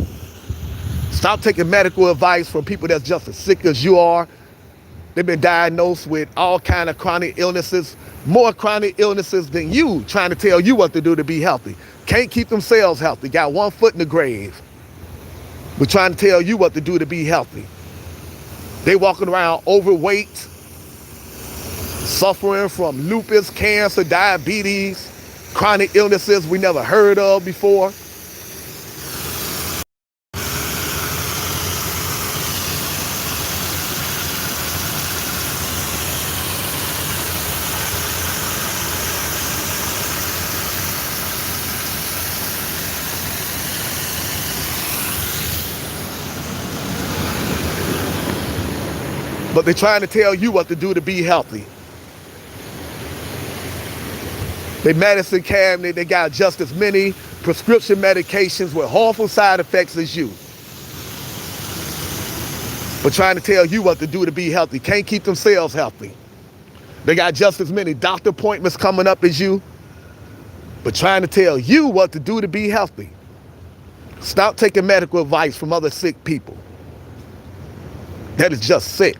Stop taking medical advice from people that's just as sick as you are. They've been diagnosed with all kind of chronic illnesses, more chronic illnesses than you, trying to tell you what to do to be healthy. Can't keep themselves healthy, got 1 foot in the grave. We're trying to tell you what to do to be healthy. They walking around overweight, suffering from lupus, cancer, diabetes, chronic illnesses we never heard of before. But they're trying to tell you what to do to be healthy. Their medicine cabinet, they got just as many prescription medications with harmful side effects as you. But trying to tell you what to do to be healthy. Can't keep themselves healthy. They got just as many doctor appointments coming up as you, but trying to tell you what to do to be healthy. Stop taking medical advice from other sick people. That is just sick.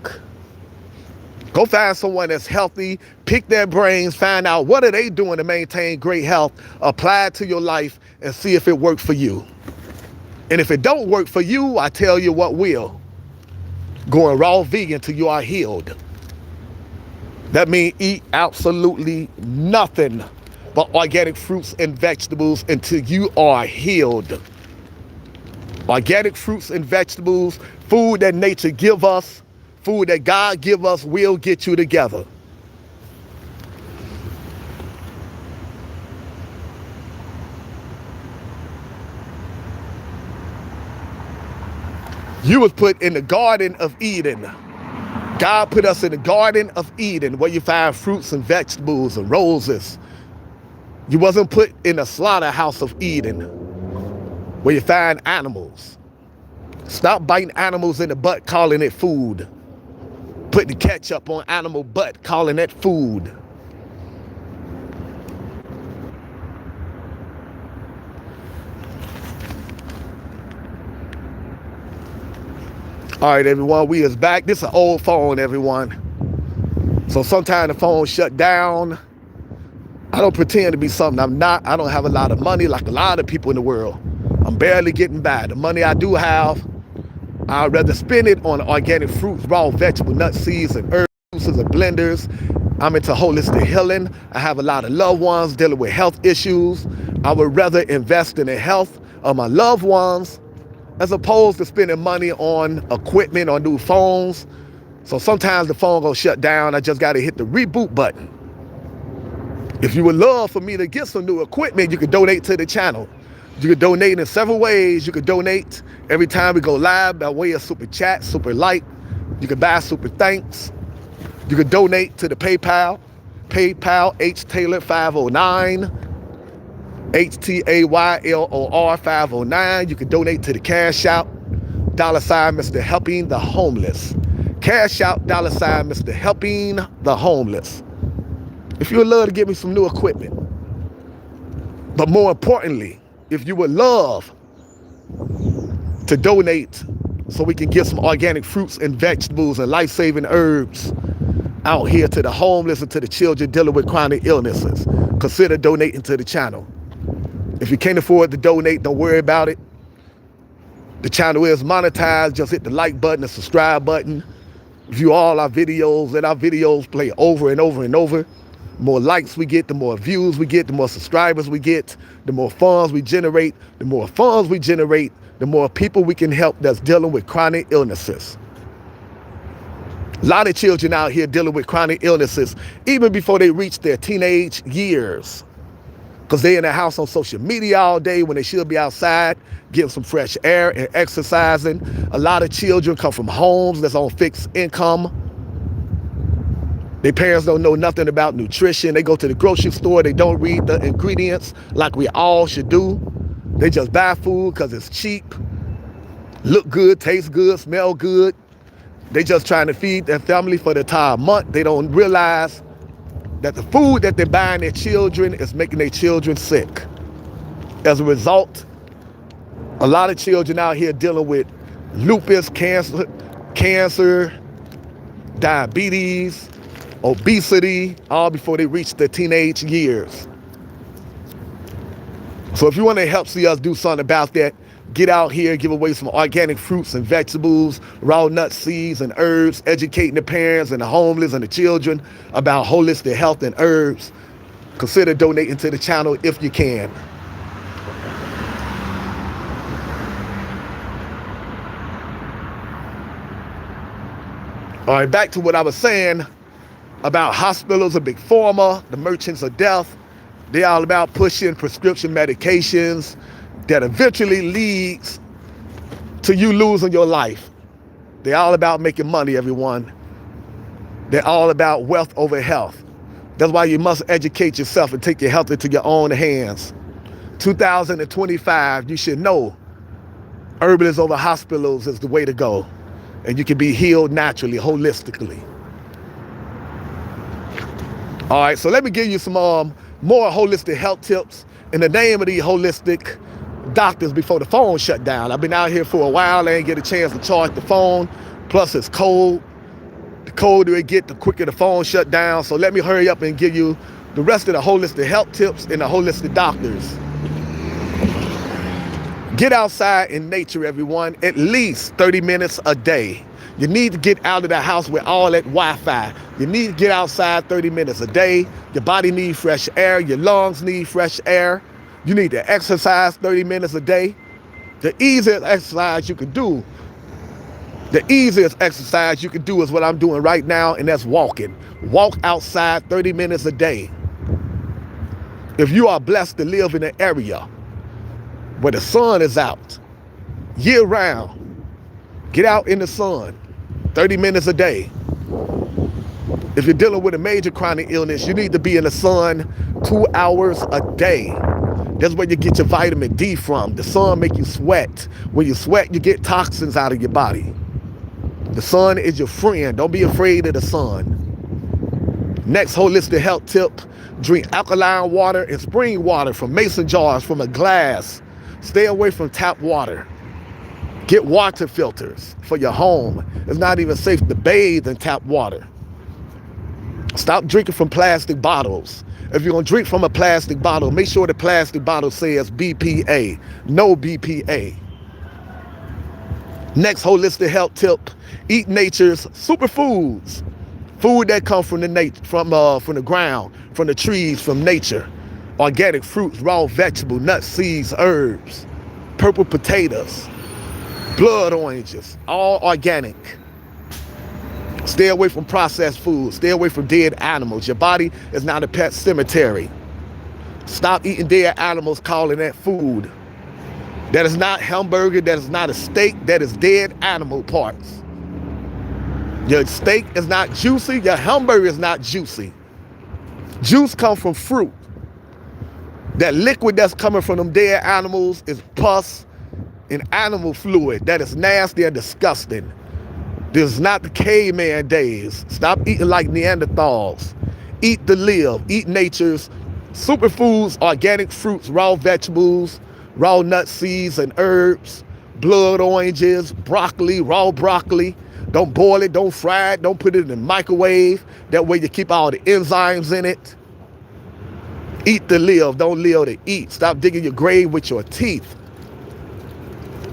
Go find someone that's healthy, pick their brains, find out what are they doing to maintain great health, apply it to your life, and see if it works for you. And if it don't work for you, I tell you what will. Going raw vegan till you are healed. That means eat absolutely nothing but organic fruits and vegetables until you are healed. Organic fruits and vegetables, food that nature give us, food that God give us will get you together. You was put in the Garden of Eden. God put us in the Garden of Eden where you find fruits and vegetables and roses. You wasn't put in the slaughterhouse of Eden where you find animals. Stop biting animals in the butt, calling it food. Put the ketchup on animal butt, calling it food. All right, everyone, we is back. This is an old phone, everyone. So sometimes the phone shut down. I don't pretend to be something I'm not. I don't have a lot of money like a lot of people in the world. I'm barely getting by. The money I do have, I'd rather spend it on organic fruits, raw vegetable, nuts, seeds, and herbs, juices, and blenders. I'm into holistic healing. I have a lot of loved ones dealing with health issues. I would rather invest in the health of my loved ones as opposed to spending money on equipment or new phones. So sometimes the phone goes shut down. I just got to hit the reboot button. If you would love for me to get some new equipment, you can donate to the channel. You can donate in several ways. You can donate every time we go live by way of super chat, super like. You can buy super thanks. You can donate to the PayPal H Taylor 509, HTAYLOR 509. You can donate to the Cash Out, $ Mr. Helping the Homeless. Cash Out, $ Mr. Helping the Homeless. If you would love to give me some new equipment, but more importantly, if you would love to donate so we can get some organic fruits and vegetables and life-saving herbs out here to the homeless and to the children dealing with chronic illnesses, consider donating to the channel. If you can't afford to donate, don't worry about it. The channel is monetized. Just hit the like button, the subscribe button. View all our videos. Let our videos play over and over and over. The more likes we get, the more views we get, the more subscribers we get, the more funds we generate. The more funds we generate, the more people we can help that's dealing with chronic illnesses. A lot of children out here dealing with chronic illnesses even before they reach their teenage years, because they're in the house on social media all day when they should be outside getting some fresh air and exercising. A lot of children come from homes that's on fixed income. Their parents don't know nothing about nutrition. They go to the grocery store, they don't read the ingredients like we all should do. They just buy food because it's cheap, look good, taste good, smell good. They just trying to feed their family for the entire month. They don't realize that the food that they're buying their children is making their children sick. As a result, a lot of children out here dealing with lupus, cancer, diabetes, obesity, all before they reach their teenage years. So if you want to help see us do something about that, get out here, give away some organic fruits and vegetables, raw nuts, seeds, and herbs, educating the parents and the homeless and the children about holistic health and herbs. Consider donating to the channel if you can. All right, back to what I was saying about hospitals, a big pharma, the merchants of death. They're all about pushing prescription medications that eventually leads to you losing your life. They're all about making money, everyone. They're all about wealth over health. That's why you must educate yourself and take your health into your own hands. 2025, you should know herbalism over hospitals is the way to go. And you can be healed naturally, holistically. All right, so let me give you some more holistic health tips in the name of these holistic doctors before the phone shut down. I've been out here for a while. I ain't get a chance to charge the phone. Plus it's cold. The colder it get, the quicker the phone shut down. So let me hurry up and give you the rest of the holistic health tips and the holistic doctors. Get outside in nature, everyone, at least 30 minutes a day. You need to get out of the house with all that Wi-Fi. You need to get outside 30 minutes a day. Your body needs fresh air. Your lungs need fresh air. You need to exercise 30 minutes a day. The easiest exercise you can do is what I'm doing right now, and that's walking. Walk outside 30 minutes a day. If you are blessed to live in an area where the sun is out year round, get out in the sun 30 minutes a day. If you're dealing with a major chronic illness, you need to be in the sun 2 hours a day. That's where you get your vitamin D from. The sun make you sweat. When you sweat, you get toxins out of your body. The sun is your friend. Don't be afraid of the sun. Next holistic health tip, drink alkaline water and spring water from mason jars, from a glass. Stay away from tap water. Get water filters for your home. It's not even safe to bathe in tap water. Stop drinking from plastic bottles. If you're going to drink from a plastic bottle, make sure the plastic bottle says BPA, no BPA. Next holistic health tip, eat nature's superfoods. Food that comes from the ground, from the trees, from nature. Organic fruits, raw vegetables, nuts, seeds, herbs, purple potatoes, blood oranges, all organic. Stay away from processed foods. Stay away from dead animals. Your body is not a pet cemetery. Stop eating dead animals, calling that food. That is not hamburger. That is not a steak. That is dead animal parts. Your steak is not juicy. Your hamburger is not juicy. Juice comes from fruit. That liquid that's coming from them dead animals is pus and animal fluid. That is nasty and disgusting. This is not the caveman days. Stop eating like Neanderthals. Eat to live. Eat nature's superfoods, organic fruits, raw vegetables, raw nuts, seeds, and herbs, blood oranges, broccoli, raw broccoli. Don't boil it, don't fry it, don't put it in the microwave. That way you keep all the enzymes in it. Eat to live, don't live to eat. Stop digging your grave with your teeth.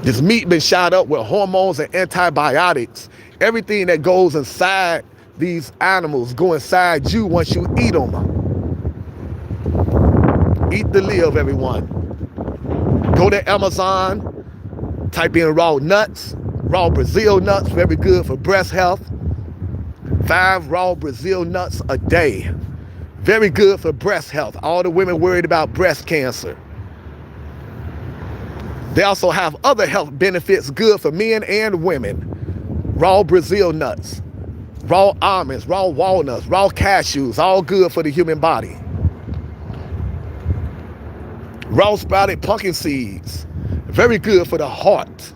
This meat been shot up with hormones and antibiotics. Everything that goes inside these animals go inside you once you eat them. Eat to live, everyone. Go to Amazon, type in raw nuts, raw Brazil nuts, very good for breast health. 5 raw Brazil nuts a day. Very good for breast health. All the women worried about breast cancer. They also have other health benefits good for men and women. Raw Brazil nuts, raw almonds, raw walnuts, raw cashews, all good for the human body. Raw sprouted pumpkin seeds, very good for the heart.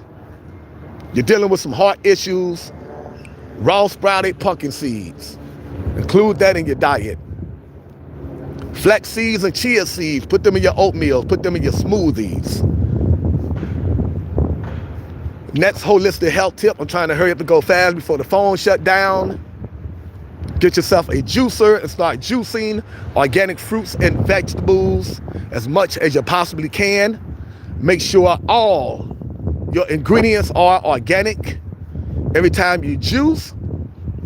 You're dealing with some heart issues, raw sprouted pumpkin seeds. Include that in your diet. Flax seeds and chia seeds, put them in your oatmeal, put them in your smoothies. Next holistic health tip, I'm trying to hurry up to go fast before the phone shut down. Get yourself a juicer and start juicing organic fruits and vegetables as much as you possibly can. Make sure all your ingredients are organic. Every time you juice,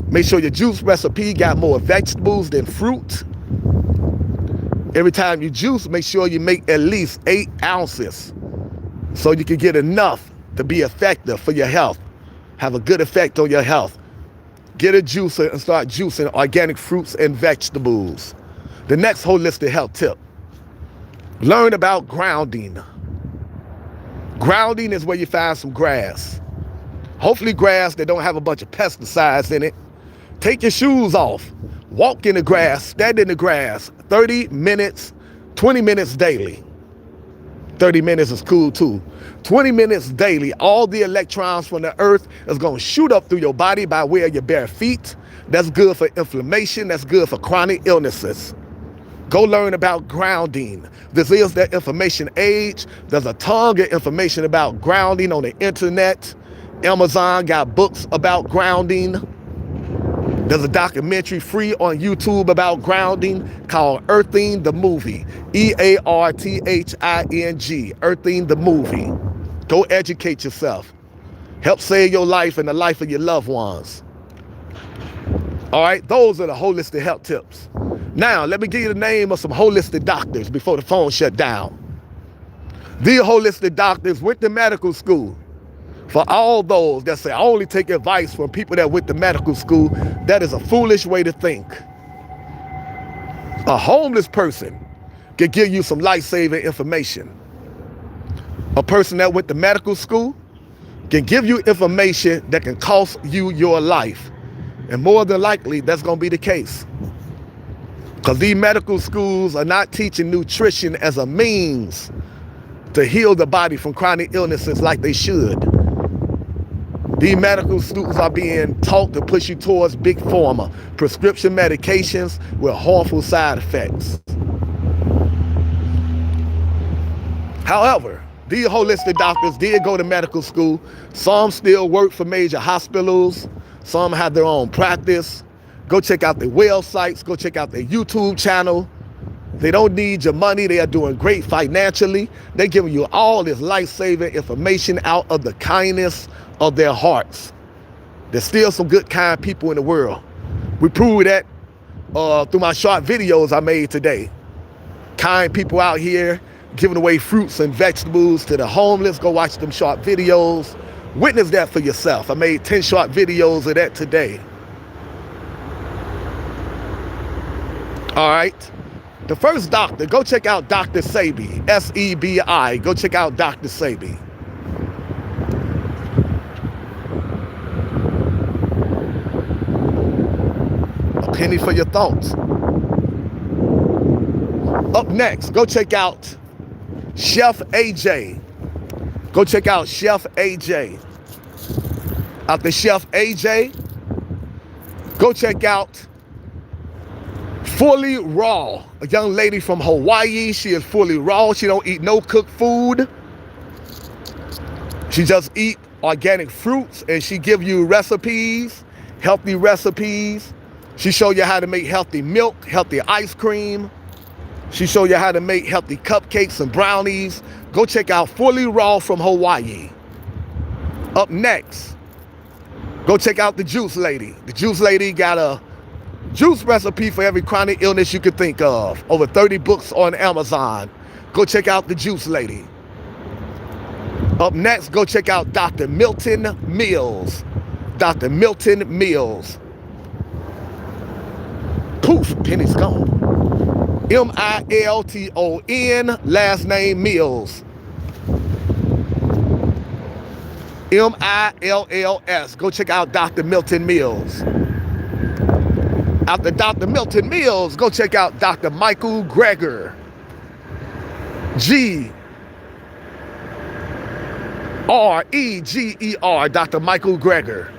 make sure your juice recipe got more vegetables than fruit. Every time you juice, make sure you make at least 8 ounces so you can get enough to be effective for your health, have a good effect on your health. Get a juicer and start juicing organic fruits and vegetables. The next holistic health tip, learn about grounding. Grounding is where you find some grass. Hopefully grass that don't have a bunch of pesticides in it. Take your shoes off, walk in the grass, stand in the grass, 30 minutes, 20 minutes daily. 30 minutes is cool too. 20 minutes daily, all the electrons from the earth is going to shoot up through your body by way of your bare feet. That's good for inflammation. That's good for chronic illnesses. Go learn about grounding. This is the information age. There's a ton of information about grounding on the internet. Amazon got books about grounding. There's a documentary free on YouTube about grounding called Earthing the Movie. E-A-R-T-H-I-N-G. Earthing the Movie. Go educate yourself. Help save your life and the life of your loved ones. All right, those are the holistic health tips. Now, let me give you the name of some holistic doctors before the phone shut down. These holistic doctors went to medical school. For all those that say, I only take advice from people that went to medical school, that is a foolish way to think. A homeless person can give you some life-saving information. A person that went to medical school can give you information that can cost you your life. And more than likely, that's going to be the case. Because these medical schools are not teaching nutrition as a means to heal the body from chronic illnesses like they should. These medical students are being taught to push you towards big pharma, prescription medications with harmful side effects. However, these holistic doctors did go to medical school. Some still work for major hospitals. Some have their own practice. Go check out their websites. Go check out their YouTube channel. They don't need your money. They are doing great financially. They're giving you all this life-saving information out of the kindness of their hearts. There's still some good, kind people in the world. We prove that through my short videos I made today. Kind people out here giving away fruits and vegetables to the homeless. Go watch them short videos. Witness that for yourself. I made 10 short videos of that today. All right. The first doctor, go check out Dr. Sebi, S-E-B-I. Go check out Dr. Sebi. A penny for your thoughts. Up next, go check out Chef AJ. Go check out Chef AJ. After Chef AJ, go check out Fully Raw, a young lady from Hawaii. She is fully raw. She don't eat no cooked food. She just eat organic fruits, and she give you recipes, healthy recipes. She show you how to make healthy milk, healthy ice cream. She show you how to make healthy cupcakes and brownies. Go check out Fully Raw from Hawaii. Up next, go check out the Juice Lady. The Juice Lady got a juice recipe for every chronic illness you could think of. Over 30 books on Amazon. Go check out the Juice Lady. Up next, go check out Dr. Milton Mills. Dr. Milton Mills. Poof, penny's gone. Milton, last name Mills. Mills. Go check out Dr. Milton Mills. After Dr. Milton Mills, go check out Dr. Michael Greger. Greger, Dr. Michael Greger.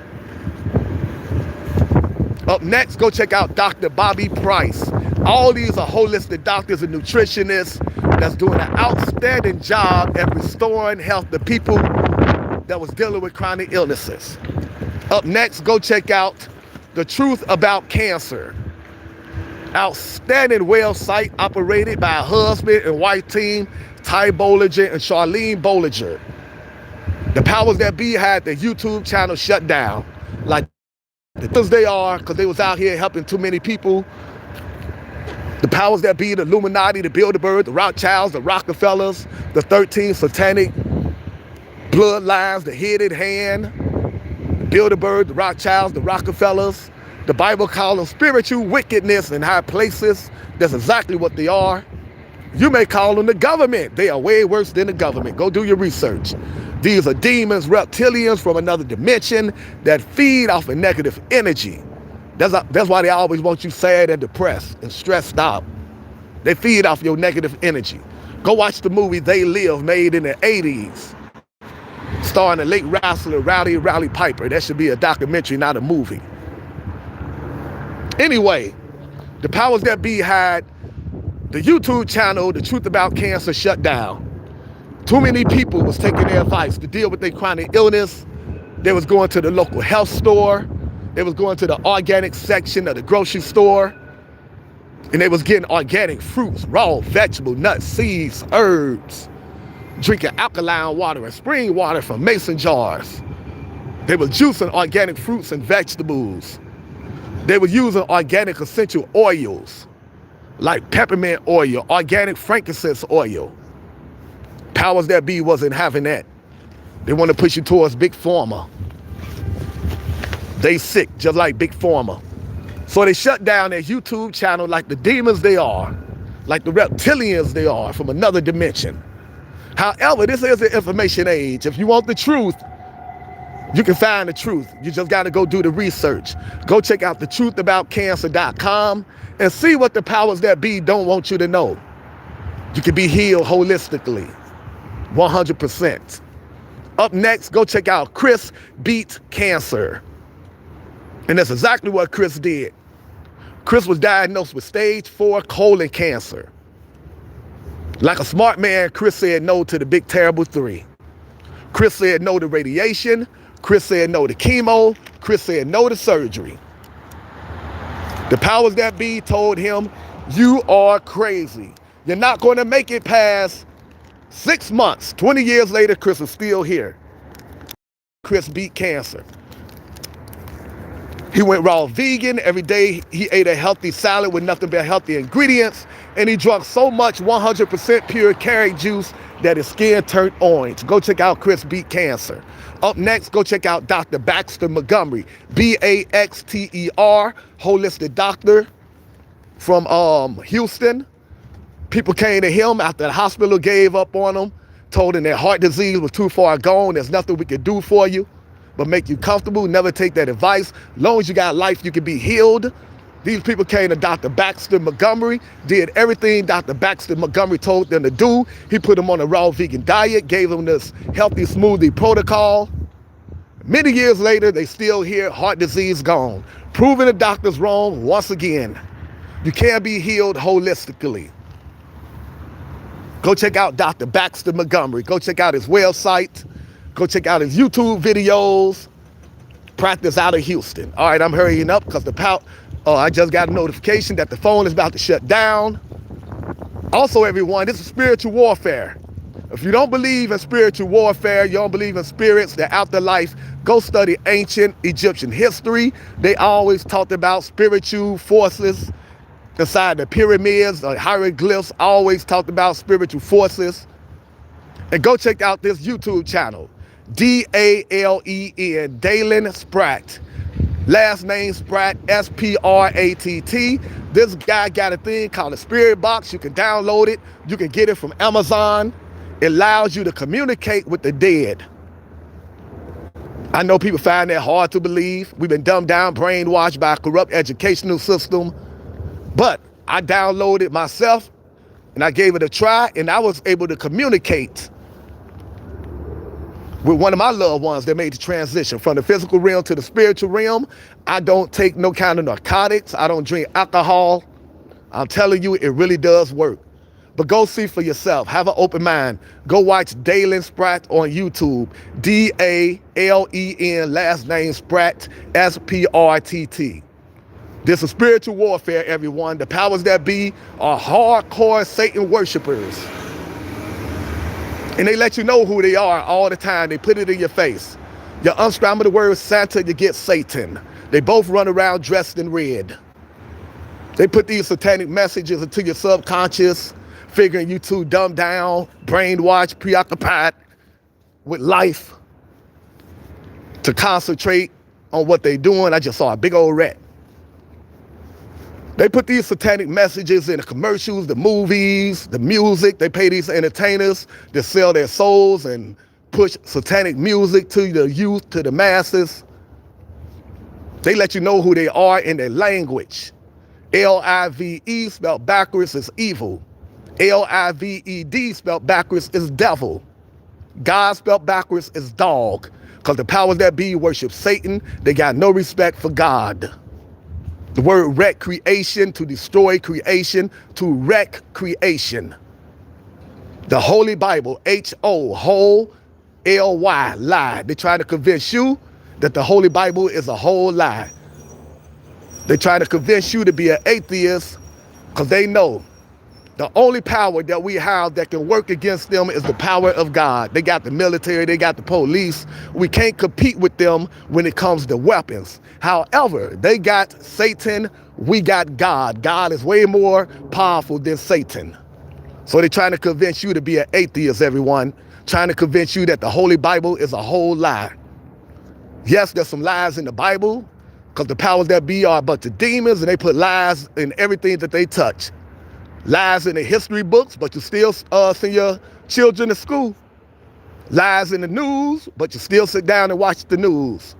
Up next, go check out Dr. Bobby Price. All these are holistic doctors and nutritionists that's doing an outstanding job at restoring health to people that was dealing with chronic illnesses. Up next, go check out The Truth About Cancer. Outstanding website operated by a husband and wife team, Ty Bollinger and Charlene Bollinger. The powers that be had the YouTube channel shut down, like because they are, because they was out here helping too many people. The powers that be, the Illuminati, the Bilderberg, the Rothschilds, the Rockefellers, the 13 satanic bloodlines, the headed hand, the Bilderberg, the Rothschilds, the Rockefellers. The Bible calls them spiritual wickedness in high places. That's exactly what they are. You may call them the government. They are way worse than the government. Go do your research. These are demons, reptilians from another dimension that feed off of negative energy. That's why they always want you sad and depressed and stressed out. They feed off your negative energy. Go watch the movie They Live, made in the 80s, starring the late wrestler Rowdy Piper. That should be a documentary, not a movie. Anyway, the powers that be had the YouTube channel, The Truth About Cancer, shut down. Too many people was taking their advice to deal with their chronic illness. They was going to the local health store. They was going to the organic section of the grocery store. And they was getting organic fruits, raw vegetables, nuts, seeds, herbs, drinking alkaline water and spring water from mason jars. They were juicing organic fruits and vegetables. They were using organic essential oils like peppermint oil, organic frankincense oil. Powers that be wasn't having that. They want to push you towards Big Pharma. They sick, just like Big Pharma. So they shut down their YouTube channel like the demons they are, like the reptilians they are from another dimension. However, this is the information age. If you want the truth, you can find the truth. You just got to go do the research. Go check out thetruthaboutcancer.com and see what the powers that be don't want you to know. You can be healed holistically, 100%. Up next, go check out Chris Beat Cancer. And that's exactly what Chris did. Chris was diagnosed with stage 4 colon cancer. Like a smart man, Chris said no to the big terrible 3. Chris said no to radiation. Chris said no to chemo. Chris said no to surgery. The powers that be told him, you are crazy. You're not going to make it past 6 months. 20 years later, Chris is still here. Chris beat cancer. He went raw vegan. Every day he ate a healthy salad with nothing but healthy ingredients. And he drank so much 100% pure carrot juice that his skin turned orange. Go check out Chris Beat Cancer. Up next, go check out Dr. Baxter Montgomery, Baxter, holistic doctor from Houston. People came to him after the hospital gave up on them, told him their heart disease was too far gone. There's nothing we could do for you but make you comfortable. Never take that advice. As long as you got life, you can be healed. These people came to Dr. Baxter Montgomery, did everything Dr. Baxter Montgomery told them to do. He put them on a raw vegan diet, gave them this healthy smoothie protocol. Many years later, they still here, heart disease gone. Proving the doctors wrong once again. You can't be healed holistically. Go check out Dr. Baxter Montgomery. Go check out his website. Go check out his YouTube videos. Practice out of Houston. All right, I'm hurrying up because I just got a notification that the phone is about to shut down. Also, everyone, this is spiritual warfare. If you don't believe in spiritual warfare, you don't believe in spirits, the afterlife, go study ancient Egyptian history. They always talked about spiritual forces inside the pyramids, the hieroglyphs, always talked about spiritual forces. And go check out this YouTube channel, D-A-L-E-N, Dalen Spratt. Last name Spratt, S-P-R-A-T-T. This guy got a thing called a spirit box. You can download it. You can get it from Amazon. It allows you to communicate with the dead. I know people find that hard to believe. We've been dumbed down, brainwashed by a corrupt educational system. But I downloaded myself and I gave it a try, and I was able to communicate with one of my loved ones that made the transition from the physical realm to the spiritual realm. I don't take no kind of narcotics. I don't drink alcohol. I'm telling you, it really does work. But go see for yourself. Have an open mind. Go watch Dalen Spratt on YouTube. D-A-L-E-N, last name Spratt, S-P-R-T-T. This is spiritual warfare, everyone. The powers that be are hardcore Satan worshipers. And they let you know who they are all the time. They put it in your face. You unscramble the word Santa, you get Satan. They both run around dressed in red. They put these satanic messages into your subconscious, figuring you too dumbed down, brainwashed, preoccupied with life to concentrate on what they're doing. I just saw a big old rat. They put these satanic messages in the commercials, the movies, the music. They pay these entertainers to sell their souls and push satanic music to the youth, to the masses. They let you know who they are in their language. L-I-V-E spelled backwards is evil. L-I-V-E-D spelled backwards is devil. God spelled backwards is dog. Because the powers that be worship Satan. They got no respect for God. The word wreck, creation, to destroy creation, to wreck creation. The Holy Bible, H-O, whole, L-Y, lie. They try to convince you that the Holy Bible is a whole lie. They try to convince you to be an atheist because they know the only power that we have that can work against them is the power of God. They got the military, they got the police. We can't compete with them when it comes to weapons. However, they got Satan, we got God. God is way more powerful than Satan. So they're trying to convince you to be an atheist, everyone. Trying to convince you that the Holy Bible is a whole lie. Yes, there's some lies in the Bible because the powers that be are a bunch of demons and they put lies in everything that they touch. Lies in the history books, but you still send your children to school. Lies in the news, but you still sit down and watch the news.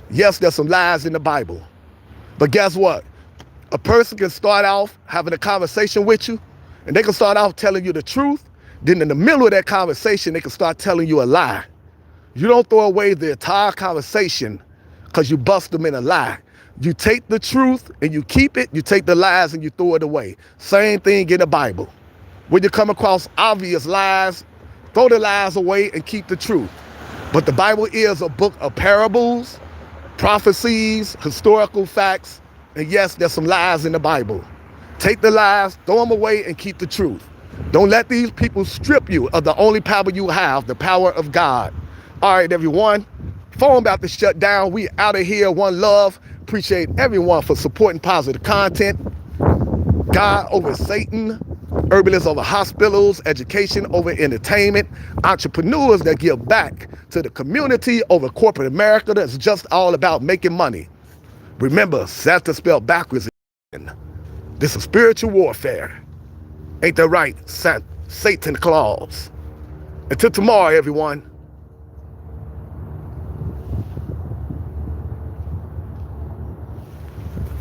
Yes, there's some lies in the Bible. But guess what? A person can start off having a conversation with you, and they can start off telling you the truth. Then in the middle of that conversation, they can start telling you a lie. You don't throw away the entire conversation because you bust them in a lie. You take the truth and you keep it. You take the lies and you throw it away. Same thing in the Bible. When you come across obvious lies, throw the lies away and keep the truth. But the Bible is a book of parables, prophecies, historical facts, and yes, there's some lies in the Bible. Take the lies, throw them away, and keep the truth. Don't let these people strip you of the only power you have, the power of God. All right, everyone. Phone about to shut down. We out of here. One love. Appreciate everyone for supporting positive content. God over Satan. Herbalists over hospitals. Education over entertainment. Entrepreneurs that give back to the community over corporate America that's just all about making money. Remember, Santa spelled backwards. This is spiritual warfare. Ain't that right, Satan Claus? Until tomorrow, everyone.